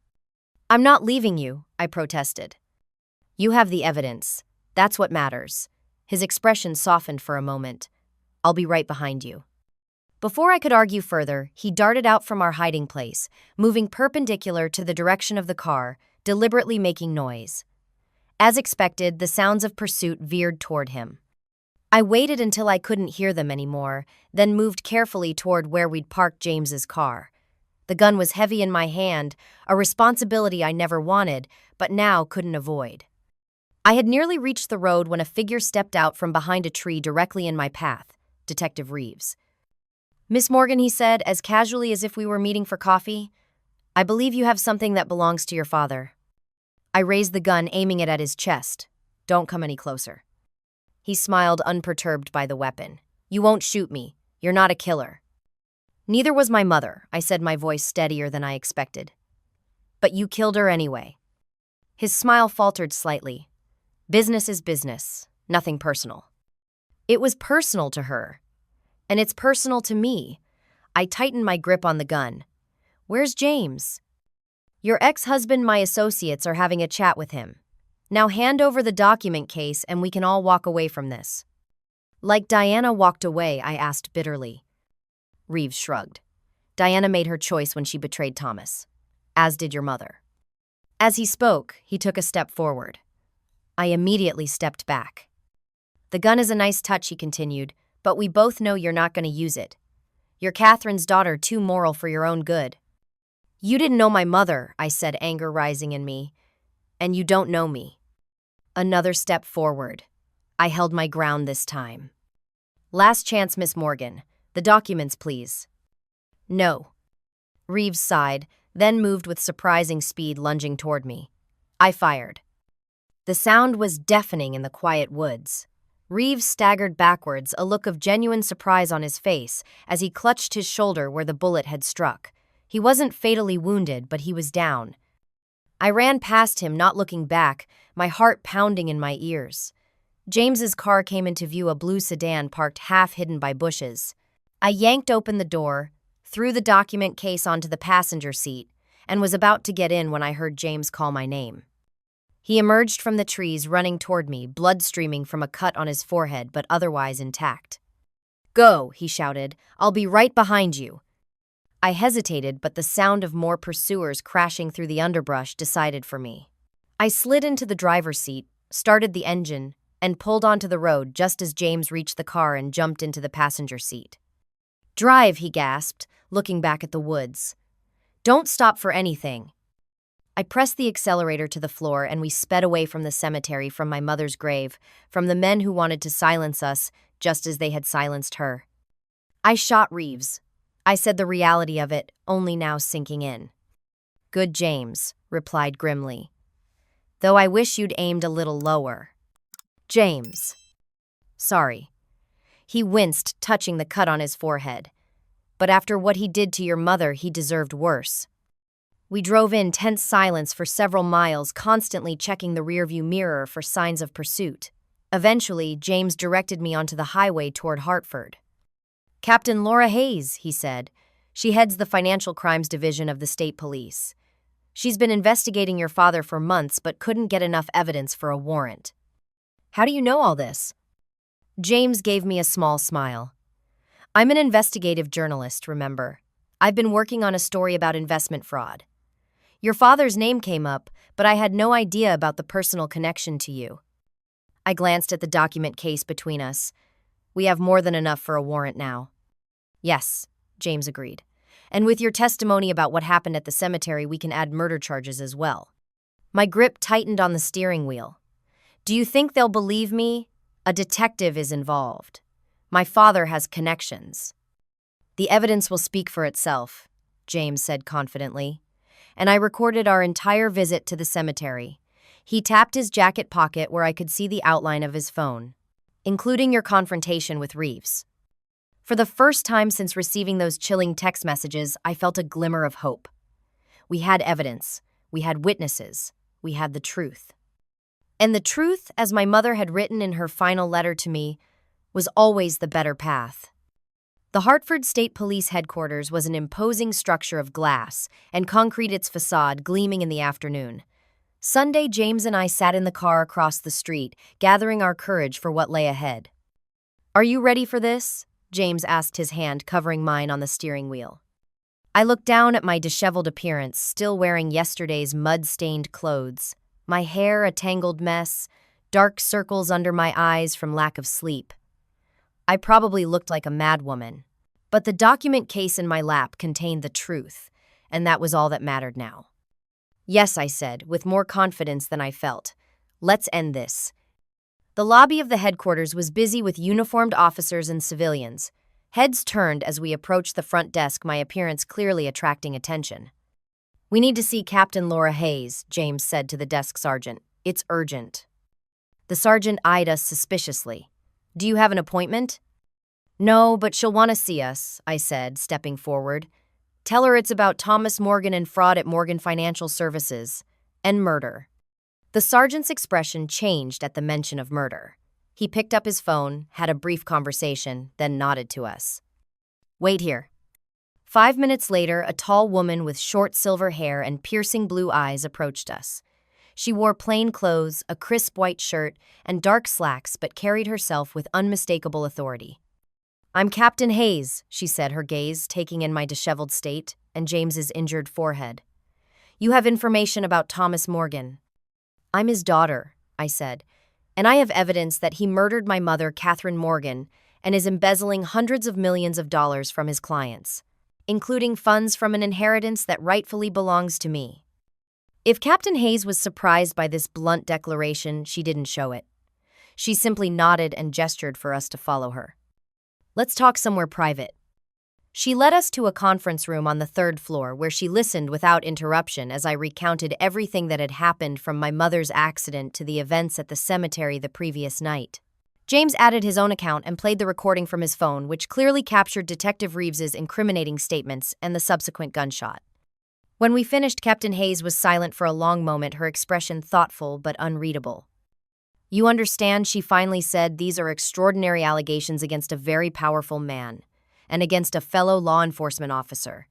A: "I'm not leaving you," I protested. "You have the evidence. That's what matters." His expression softened for a moment. "I'll be right behind you." Before I could argue further, he darted out from our hiding place, moving perpendicular to the direction of the car, deliberately making noise. As expected, the sounds of pursuit veered toward him. I waited until I couldn't hear them anymore, then moved carefully toward where we'd parked James's car. The gun was heavy in my hand, a responsibility I never wanted, but now couldn't avoid. I had nearly reached the road when a figure stepped out from behind a tree directly in my path, Detective Reeves. "Miss Morgan," he said, as casually as if we were meeting for coffee, "I believe you have something that belongs to your father." I raised the gun, aiming it at his chest. "Don't come any closer." He smiled, unperturbed by the weapon. "You won't shoot me. You're not a killer." "Neither was my mother," I said, my voice steadier than I expected. "But you killed her anyway." His smile faltered slightly. "Business is business, nothing personal." It was personal to her. And it's personal to me. I tightened my grip on the gun. "Where's James?" "Your ex-husband, my associates are having a chat with him. Now hand over the document case and we can all walk away from this." "Like Diana walked away?" I asked bitterly. Reeves shrugged. "Diana made her choice when she betrayed Thomas. As did your mother." As he spoke, he took a step forward. I immediately stepped back. "The gun is a nice touch," he continued, "but we both know you're not going to use it. You're Catherine's daughter, too moral for your own good." "You didn't know my mother," I said, anger rising in me. "And you don't know me." Another step forward. I held my ground this time. "Last chance, Miss Morgan. The documents, please." "No." Reeves sighed, then moved with surprising speed, lunging toward me. I fired. The sound was deafening in the quiet woods. Reeves staggered backwards, a look of genuine surprise on his face as he clutched his shoulder where the bullet had struck. He wasn't fatally wounded, but he was down. I ran past him, not looking back, my heart pounding in my ears. James's car came into view, a blue sedan parked half hidden by bushes. I yanked open the door, threw the document case onto the passenger seat, and was about to get in when I heard James call my name. He emerged from the trees, running toward me, blood streaming from a cut on his forehead, but otherwise intact. "Go," he shouted. "I'll be right behind you." I hesitated, but the sound of more pursuers crashing through the underbrush decided for me. I slid into the driver's seat, started the engine, and pulled onto the road just as James reached the car and jumped into the passenger seat. "Drive," he gasped, looking back at the woods. "Don't stop for anything." I pressed the accelerator to the floor and we sped away from the cemetery, from my mother's grave, from the men who wanted to silence us just as they had silenced her. "I shot Reeves." I said, the reality of it only now sinking in. "Good, James," replied grimly. "Though I wish you'd aimed a little lower." "James." "Sorry." He winced, touching the cut on his forehead. "But after what he did to your mother, he deserved worse." We drove in tense silence for several miles, constantly checking the rearview mirror for signs of pursuit. Eventually, James directed me onto the highway toward Hartford. "Captain Laura Hayes," he said. "She heads the Financial Crimes Division of the State Police. She's been investigating your father for months but couldn't get enough evidence for a warrant." How do you know all this? James gave me a small smile. I'm an investigative journalist, remember? I've been working on a story about investment fraud. Your father's name came up, but I had no idea about the personal connection to you. I glanced at the document case between us. We have more than enough for a warrant now. Yes, James agreed. And with your testimony about what happened at the cemetery, we can add murder charges as well. My grip tightened on the steering wheel. Do you think they'll believe me? A detective is involved. My father has connections. The evidence will speak for itself, James said confidently. And I recorded our entire visit to the cemetery. He tapped his jacket pocket where I could see the outline of his phone, including your confrontation with Reeves. For the first time since receiving those chilling text messages, I felt a glimmer of hope. We had evidence, we had witnesses, we had the truth. And the truth, as my mother had written in her final letter to me, was always the better path. The Hartford State Police headquarters was an imposing structure of glass and concrete, its facade gleaming in the afternoon. Sunday, James and I sat in the car across the street, gathering our courage for what lay ahead. Are you ready for this? James asked, his hand covering mine on the steering wheel. I looked down at my disheveled appearance, still wearing yesterday's mud-stained clothes. My hair a tangled mess, dark circles under my eyes from lack of sleep. I probably looked like a madwoman, but the document case in my lap contained the truth, and that was all that mattered now. Yes, I said, with more confidence than I felt. Let's end this. The lobby of the headquarters was busy with uniformed officers and civilians. Heads turned as we approached the front desk, my appearance clearly attracting attention. We need to see Captain Laura Hayes, James said to the desk sergeant. It's urgent. The sergeant eyed us suspiciously. Do you have an appointment? No, but she'll want to see us, I said, stepping forward. Tell her it's about Thomas Morgan and fraud at Morgan Financial Services. And murder. The sergeant's expression changed at the mention of murder. He picked up his phone, had a brief conversation, then nodded to us. Wait here. 5 minutes later, a tall woman with short silver hair and piercing blue eyes approached us. She wore plain clothes, a crisp white shirt, and dark slacks, but carried herself with unmistakable authority. I'm Captain Hayes, she said, her gaze taking in my disheveled state and James's injured forehead. You have information about Thomas Morgan. I'm his daughter, I said, and I have evidence that he murdered my mother, Catherine Morgan, and is embezzling hundreds of millions of dollars from his clients, including funds from an inheritance that rightfully belongs to me. If Captain Hayes was surprised by this blunt declaration, she didn't show it. She simply nodded and gestured for us to follow her. Let's talk somewhere private. She led us to a conference room on the 3rd floor where she listened without interruption as I recounted everything that had happened from my mother's accident to the events at the cemetery the previous night. James added his own account and played the recording from his phone, which clearly captured Detective Reeves's incriminating statements and the subsequent gunshot. When we finished, Captain Hayes was silent for a long moment, her expression thoughtful but unreadable. You understand, she finally said, these are extraordinary allegations against a very powerful man, and against a fellow law enforcement officer.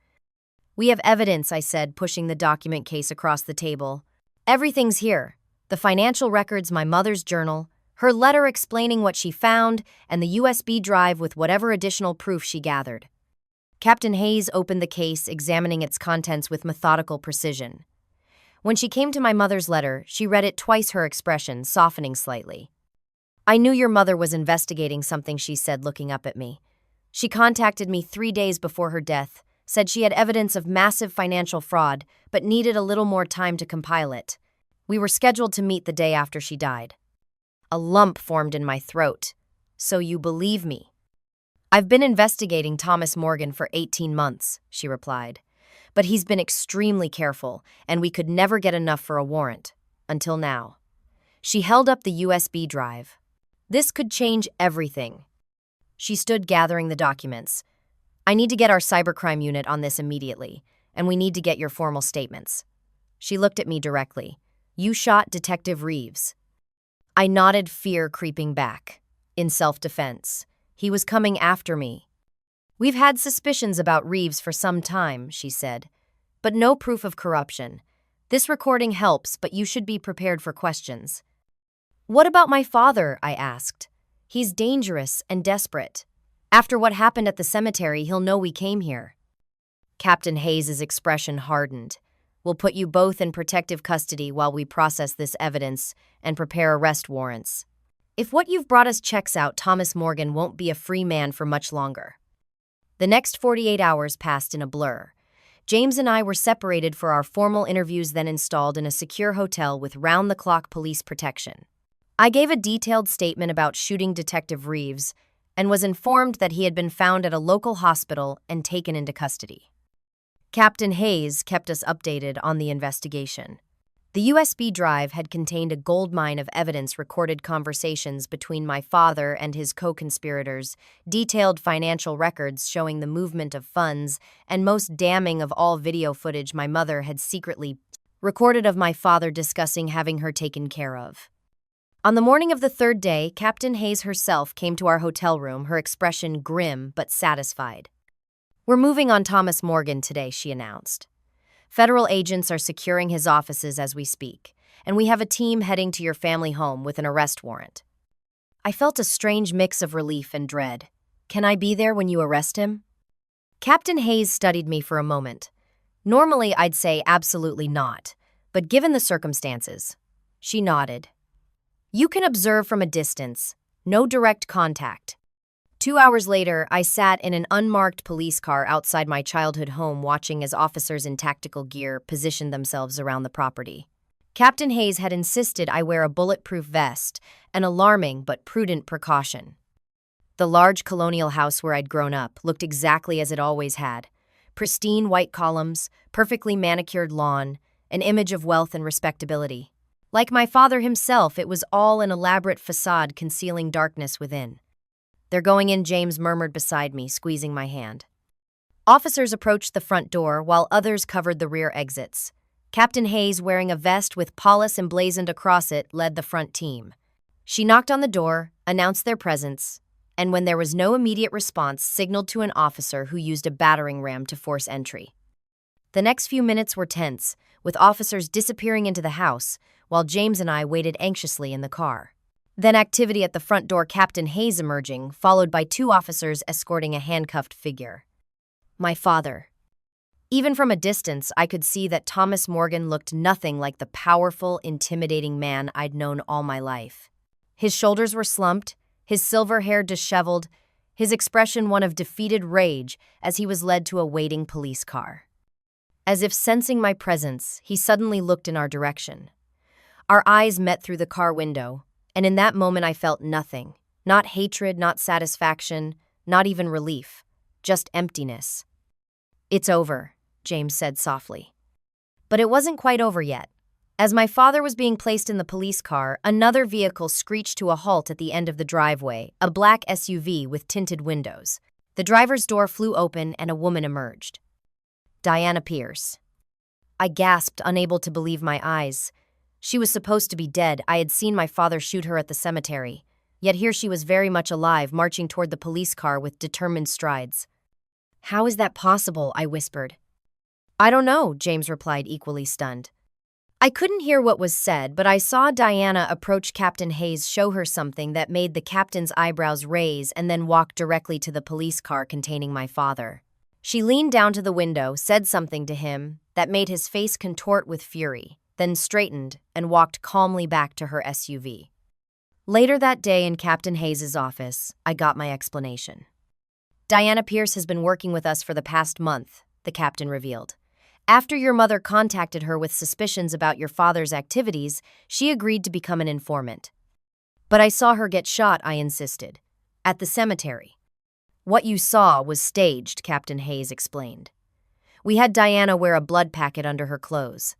A: We have evidence, I said, pushing the document case across the table. Everything's here. The financial records, my mother's journal, her letter explaining what she found, and the USB drive with whatever additional proof she gathered. Captain Hayes opened the case, examining its contents with methodical precision. When she came to my mother's letter, she read it twice, her expression softening slightly. I knew your mother was investigating something, she said, looking up at me. She contacted me 3 days before her death, said she had evidence of massive financial fraud, but needed a little more time to compile it. We were scheduled to meet the day after she died. A lump formed in my throat. So you believe me? I've been investigating Thomas Morgan for 18 months, she replied. But he's been extremely careful, and we could never get enough for a warrant. Until now. She held up the USB drive. This could change everything. She stood gathering the documents. I need to get our cybercrime unit on this immediately, and we need to get your formal statements. She looked at me directly. You shot Detective Reeves. I nodded, fear creeping back. In self-defense. He was coming after me. We've had suspicions about Reeves for some time, she said, but no proof of corruption. This recording helps, but you should be prepared for questions. "What about my father?" I asked. "He's dangerous and desperate. After what happened at the cemetery, he'll know we came here." Captain Hayes' expression hardened. "We'll put you both in protective custody while we process this evidence and prepare arrest warrants. If what you've brought us checks out, Thomas Morgan won't be a free man for much longer." The next 48 hours passed in a blur. James and I were separated for our formal interviews, then installed in a secure hotel with round-the-clock police protection. I gave a detailed statement about shooting Detective Reeves and was informed that he had been found at a local hospital and taken into custody. Captain Hayes kept us updated on the investigation. The USB drive had contained a goldmine of evidence, recorded conversations between my father and his co-conspirators, detailed financial records showing the movement of funds, and most damning of all, video footage my mother had secretly recorded of my father discussing having her taken care of. On the morning of the third day, Captain Hayes herself came to our hotel room, her expression grim but satisfied. "We're moving on Thomas Morgan today," she announced. "Federal agents are securing his offices as we speak, and we have a team heading to your family home with an arrest warrant." I felt a strange mix of relief and dread. "Can I be there when you arrest him?" Captain Hayes studied me for a moment. Normally, I'd say absolutely not, but given the circumstances, she nodded. "You can observe from a distance, no direct contact." 2 hours later, I sat in an unmarked police car outside my childhood home, watching as officers in tactical gear positioned themselves around the property. Captain Hayes had insisted I wear a bulletproof vest, an alarming but prudent precaution. The large colonial house where I'd grown up looked exactly as it always had. Pristine white columns, perfectly manicured lawn, an image of wealth and respectability. Like my father himself, it was all an elaborate facade concealing darkness within. "They're going in," James murmured beside me, squeezing my hand. Officers approached the front door while others covered the rear exits. Captain Hayes, wearing a vest with Paulus emblazoned across it, led the front team. She knocked on the door, announced their presence, and when there was no immediate response, signaled to an officer who used a battering ram to force entry. The next few minutes were tense, with officers disappearing into the house, while James and I waited anxiously in the car. Then activity at the front door, Captain Hayes emerging, followed by 2 officers escorting a handcuffed figure. My father. Even from a distance, I could see that Thomas Morgan looked nothing like the powerful, intimidating man I'd known all my life. His shoulders were slumped, his silver hair disheveled, his expression one of defeated rage as he was led to a waiting police car. As if sensing my presence, he suddenly looked in our direction. Our eyes met through the car window, and in that moment I felt nothing. Not hatred, not satisfaction, not even relief. Just emptiness. "It's over," James said softly. But it wasn't quite over yet. As my father was being placed in the police car, another vehicle screeched to a halt at the end of the driveway, a black SUV with tinted windows. The driver's door flew open and a woman emerged. Diana Pierce. I gasped, unable to believe my eyes. She was supposed to be dead. I had seen my father shoot her at the cemetery. Yet here she was, very much alive, marching toward the police car with determined strides. "How is that possible?" I whispered. "I don't know," James replied, equally stunned. I couldn't hear what was said, but I saw Diana approach Captain Hayes, show her something that made the captain's eyebrows raise, and then walk directly to the police car containing my father. She leaned down to the window, said something to him that made his face contort with fury, then straightened and walked calmly back to her SUV. Later that day in Captain Hayes' office, I got my explanation. "Diana Pierce has been working with us for the past month," the captain revealed. "After your mother contacted her with suspicions about your father's activities, she agreed to become an informant." "But I saw her get shot," I insisted. "At the cemetery." "What you saw was staged," Captain Hayes explained. "We had Diana wear a blood packet under her clothes.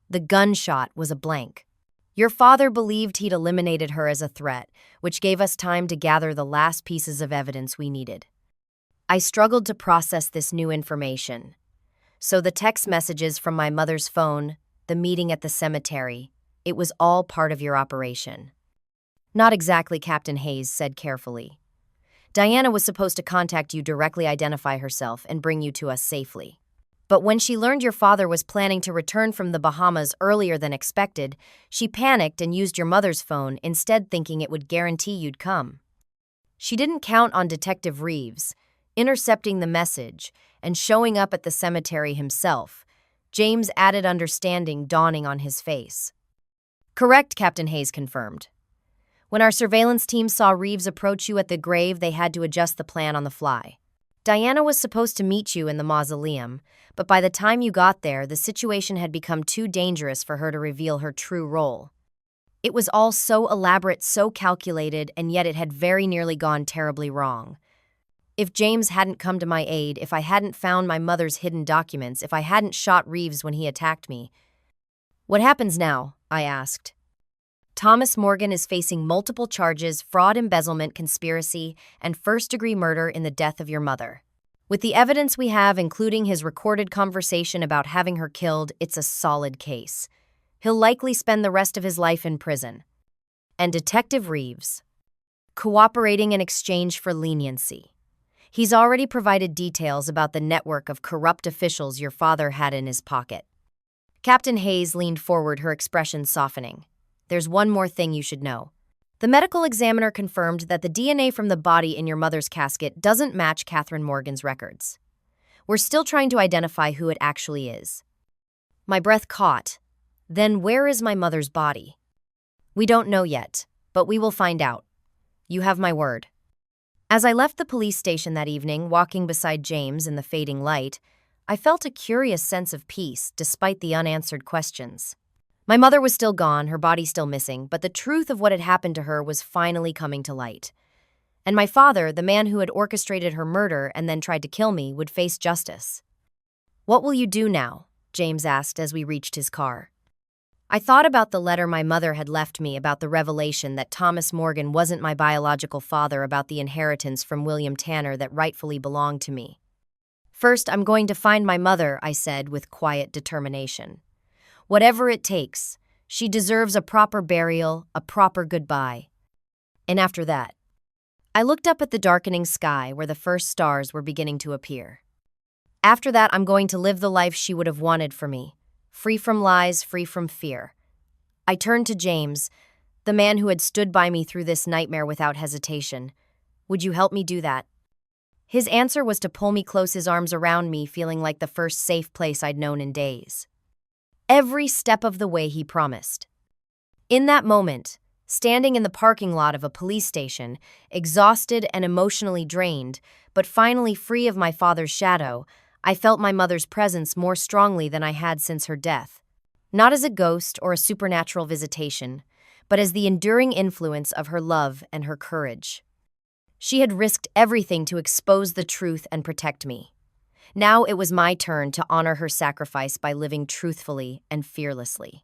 A: The gunshot was a blank. Your father believed he'd eliminated her as a threat, which gave us time to gather the last pieces of evidence we needed." I struggled to process this new information. So the text messages from my mother's phone, the meeting at the cemetery, it was all part of your operation. "Not exactly," Captain Hayes said carefully. "Diana was supposed to contact you, directly identify herself, and bring you to us safely. But when she learned your father was planning to return from the Bahamas earlier than expected, she panicked and used your mother's phone, instead thinking it would guarantee you'd come. She didn't count on Detective Reeves intercepting the message and showing up at the cemetery himself, James' added understanding dawning on his face. Correct, Captain Hayes confirmed. When our surveillance team saw Reeves approach you at the grave, they had to adjust the plan on the fly. Diana was supposed to meet you in the mausoleum, but by the time you got there, the situation had become too dangerous for her to reveal her true role. It was all so elaborate, so calculated, and yet it had very nearly gone terribly wrong. If James hadn't come to my aid, if I hadn't found my mother's hidden documents, if I hadn't shot Reeves when he attacked me. What happens now? I asked. Thomas Morgan is facing multiple charges: fraud, embezzlement, conspiracy, and first-degree murder in the death of your mother. With the evidence we have, including his recorded conversation about having her killed, it's a solid case. He'll likely spend the rest of his life in prison. And Detective Reeves, cooperating in exchange for leniency. He's already provided details about the network of corrupt officials your father had in his pocket. Captain Hayes leaned forward, her expression softening. There's one more thing you should know. The medical examiner confirmed that the DNA from the body in your mother's casket doesn't match Catherine Morgan's records. We're still trying to identify who it actually is. My breath caught. Then where is my mother's body? We don't know yet, but we will find out. You have my word. As I left the police station that evening, walking beside James in the fading light, I felt a curious sense of peace despite the unanswered questions. My mother was still gone, her body still missing, but the truth of what had happened to her was finally coming to light. And my father, the man who had orchestrated her murder and then tried to kill me, would face justice. What will you do now? James asked as we reached his car. I thought about the letter my mother had left me, about the revelation that Thomas Morgan wasn't my biological father, about the inheritance from William Tanner that rightfully belonged to me. First, I'm going to find my mother, I said with quiet determination. Whatever it takes, she deserves a proper burial, a proper goodbye. And after that, I looked up at the darkening sky where the first stars were beginning to appear. After that, I'm going to live the life she would have wanted for me, free from lies, free from fear. I turned to James, the man who had stood by me through this nightmare, without hesitation. Would you help me do that? His answer was to pull me close, his arms around me, feeling like the first safe place I'd known in days. Every step of the way he promised. In that moment, standing in the parking lot of a police station, exhausted and emotionally drained, but finally free of my father's shadow, I felt my mother's presence more strongly than I had since her death. Not as a ghost or a supernatural visitation, but as the enduring influence of her love and her courage. She had risked everything to expose the truth and protect me. Now it was my turn to honor her sacrifice by living truthfully and fearlessly.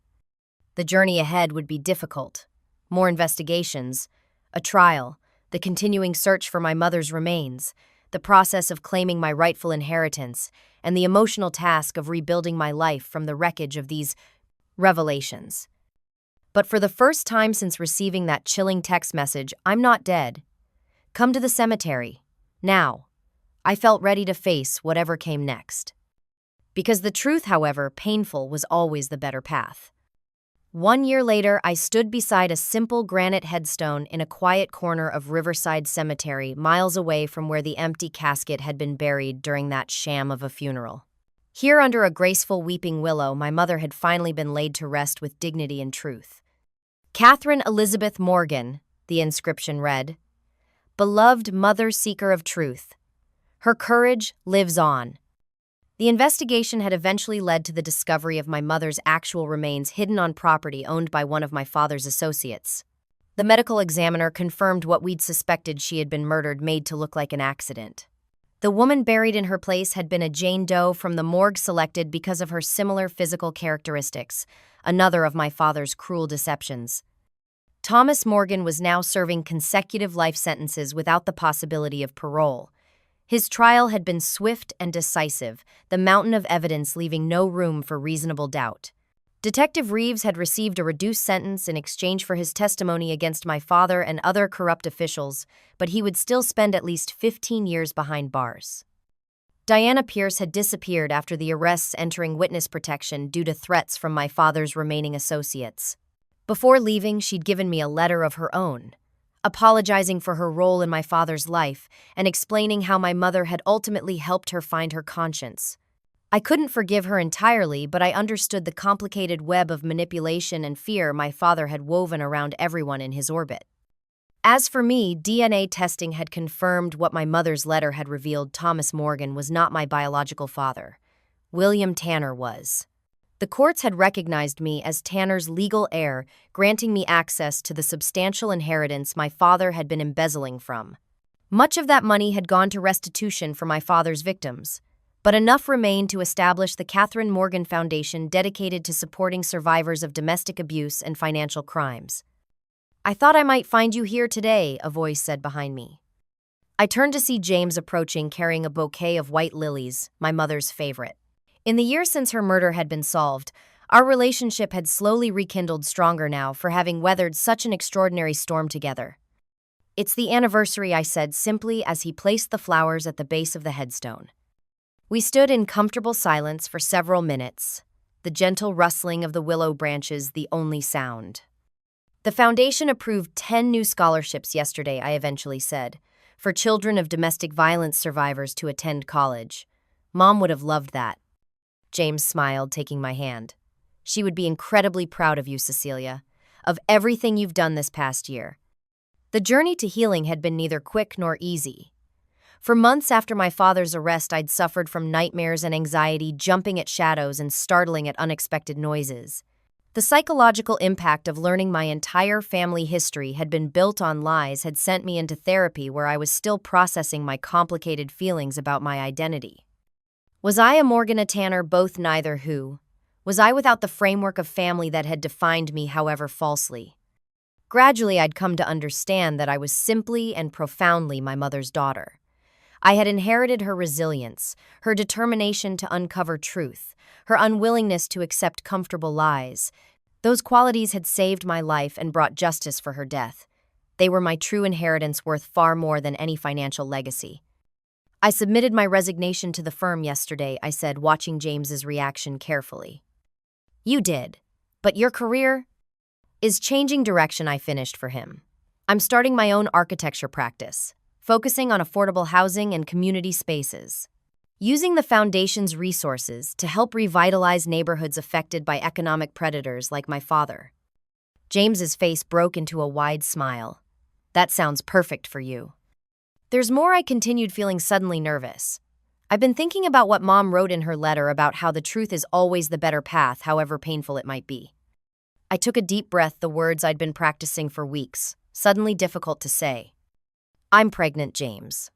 A: The journey ahead would be difficult. More investigations, a trial, the continuing search for my mother's remains, the process of claiming my rightful inheritance, and the emotional task of rebuilding my life from the wreckage of these revelations. But for the first time since receiving that chilling text message, "I'm not dead. Come to the cemetery. Now." I felt ready to face whatever came next. Because the truth, however painful, was always the better path. 1 year later, I stood beside a simple granite headstone in a quiet corner of Riverside Cemetery, miles away from where the empty casket had been buried during that sham of a funeral. Here, under a graceful weeping willow, my mother had finally been laid to rest with dignity and truth. Catherine Elizabeth Morgan, the inscription read, beloved mother, seeker of truth. Her courage lives on. The investigation had eventually led to the discovery of my mother's actual remains hidden on property owned by one of my father's associates. The medical examiner confirmed what we'd suspected: she had been murdered, made to look like an accident. The woman buried in her place had been a Jane Doe from the morgue selected because of her similar physical characteristics, another of my father's cruel deceptions. Thomas Morgan was now serving consecutive life sentences without the possibility of parole. His trial had been swift and decisive, the mountain of evidence leaving no room for reasonable doubt. Detective Reeves had received a reduced sentence in exchange for his testimony against my father and other corrupt officials, but he would still spend at least 15 years behind bars. Diana Pierce had disappeared after the arrests, entering witness protection due to threats from my father's remaining associates. Before leaving, she'd given me a letter of her own, apologizing for her role in my father's life and explaining how my mother had ultimately helped her find her conscience. I couldn't forgive her entirely, but I understood the complicated web of manipulation and fear my father had woven around everyone in his orbit. As for me, DNA testing had confirmed what my mother's letter had revealed. Thomas Morgan was not my biological father. William Tanner was. The courts had recognized me as Tanner's legal heir, granting me access to the substantial inheritance my father had been embezzling from. Much of that money had gone to restitution for my father's victims, but enough remained to establish the Catherine Morgan Foundation dedicated to supporting survivors of domestic abuse and financial crimes. "I thought I might find you here today," a voice said behind me. I turned to see James approaching, carrying a bouquet of white lilies, my mother's favorite. In the year since her murder had been solved, our relationship had slowly rekindled, stronger now for having weathered such an extraordinary storm together. "It's the anniversary," I said simply as he placed the flowers at the base of the headstone. We stood in comfortable silence for several minutes, the gentle rustling of the willow branches the only sound. "The foundation approved 10 new scholarships yesterday," I eventually said, "for children of domestic violence survivors to attend college. Mom would have loved that." James smiled, taking my hand. "She would be incredibly proud of you, Cecilia, of everything you've done this past year." The journey to healing had been neither quick nor easy. For months after my father's arrest, I'd suffered from nightmares and anxiety, jumping at shadows and startling at unexpected noises. The psychological impact of learning my entire family history had been built on lies had sent me into therapy, where I was still processing my complicated feelings about my identity. Was I a Morgan, a Tanner, both, neither? Who? Was I without the framework of family that had defined me, however falsely? Gradually, I'd come to understand that I was simply and profoundly my mother's daughter. I had inherited her resilience, her determination to uncover truth, her unwillingness to accept comfortable lies. Those qualities had saved my life and brought justice for her death. They were my true inheritance, worth far more than any financial legacy. "I submitted my resignation to the firm yesterday," I said, watching James's reaction carefully. "You did, but your career is changing direction," I finished for him. "I'm starting my own architecture practice, focusing on affordable housing and community spaces, using the foundation's resources to help revitalize neighborhoods affected by economic predators like my father." James's face broke into a wide smile. "That sounds perfect for you." "There's more," I continued, feeling suddenly nervous. "I've been thinking about what Mom wrote in her letter about how the truth is always the better path, however painful it might be." I took a deep breath, the words I'd been practicing for weeks, suddenly difficult to say. "I'm pregnant, James."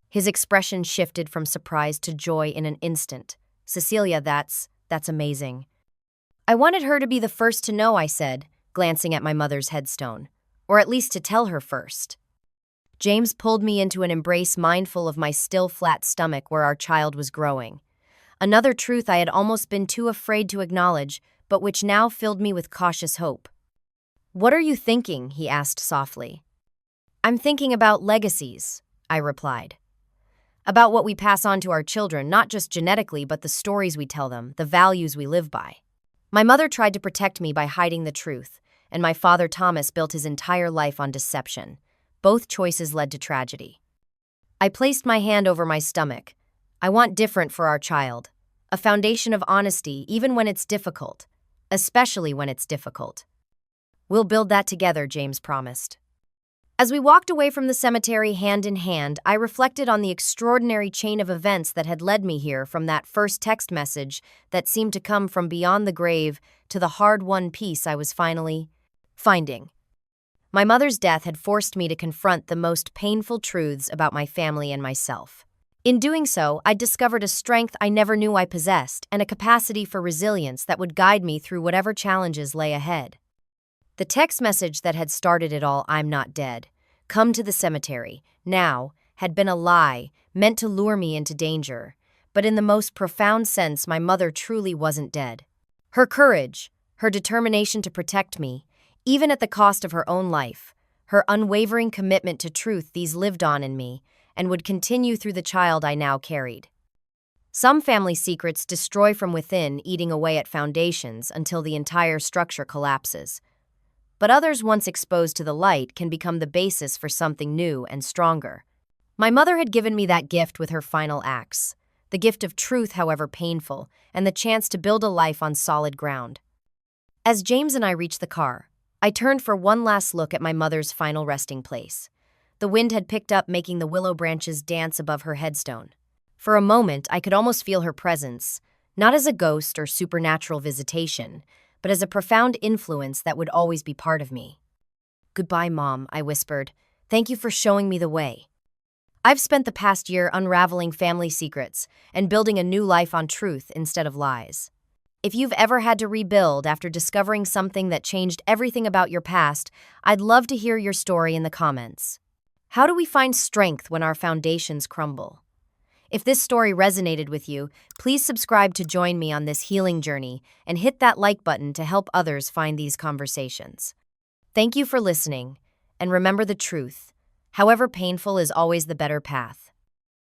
A: His expression shifted from surprise to joy in an instant. "Cecilia, that's amazing." "I wanted her to be the first to know," I said, glancing at my mother's headstone. "Or at least to tell her first." James pulled me into an embrace, mindful of my still flat stomach where our child was growing. Another truth I had almost been too afraid to acknowledge, but which now filled me with cautious hope. "What are you thinking?" he asked softly. "I'm thinking about legacies," I replied. "About what we pass on to our children, not just genetically, but the stories we tell them, the values we live by." My mother tried to protect me by hiding the truth, and my father Thomas built his entire life on deception. Both choices led to tragedy. I placed my hand over my stomach. "I want different for our child. A foundation of honesty, even when it's difficult. Especially when it's difficult." "We'll build that together," James promised. As we walked away from the cemetery hand in hand, I reflected on the extraordinary chain of events that had led me here, from that first text message that seemed to come from beyond the grave to the hard-won peace I was finally finding. My mother's death had forced me to confront the most painful truths about my family and myself. In doing so, I discovered a strength I never knew I possessed, and a capacity for resilience that would guide me through whatever challenges lay ahead. The text message that had started it all, "I'm not dead. Come to the cemetery now," had been a lie, meant to lure me into danger. But in the most profound sense, my mother truly wasn't dead. Her courage, her determination to protect me, even at the cost of her own life, her unwavering commitment to truth, these lived on in me and would continue through the child I now carried. Some family secrets destroy from within, eating away at foundations until the entire structure collapses. But others, once exposed to the light, can become the basis for something new and stronger. My mother had given me that gift with her final acts, the gift of truth, however painful, and the chance to build a life on solid ground. As James and I reached the car, I turned for one last look at my mother's final resting place. The wind had picked up, making the willow branches dance above her headstone. For a moment, I could almost feel her presence, not as a ghost or supernatural visitation, but as a profound influence that would always be part of me. "Goodbye, Mom," I whispered. "Thank you for showing me the way." I've spent the past year unraveling family secrets and building a new life on truth instead of lies. If you've ever had to rebuild after discovering something that changed everything about your past, I'd love to hear your story in the comments. How do we find strength when our foundations crumble? If this story resonated with you, please subscribe to join me on this healing journey and hit that like button to help others find these conversations. Thank you for listening, and remember the truth. However painful is always the better path.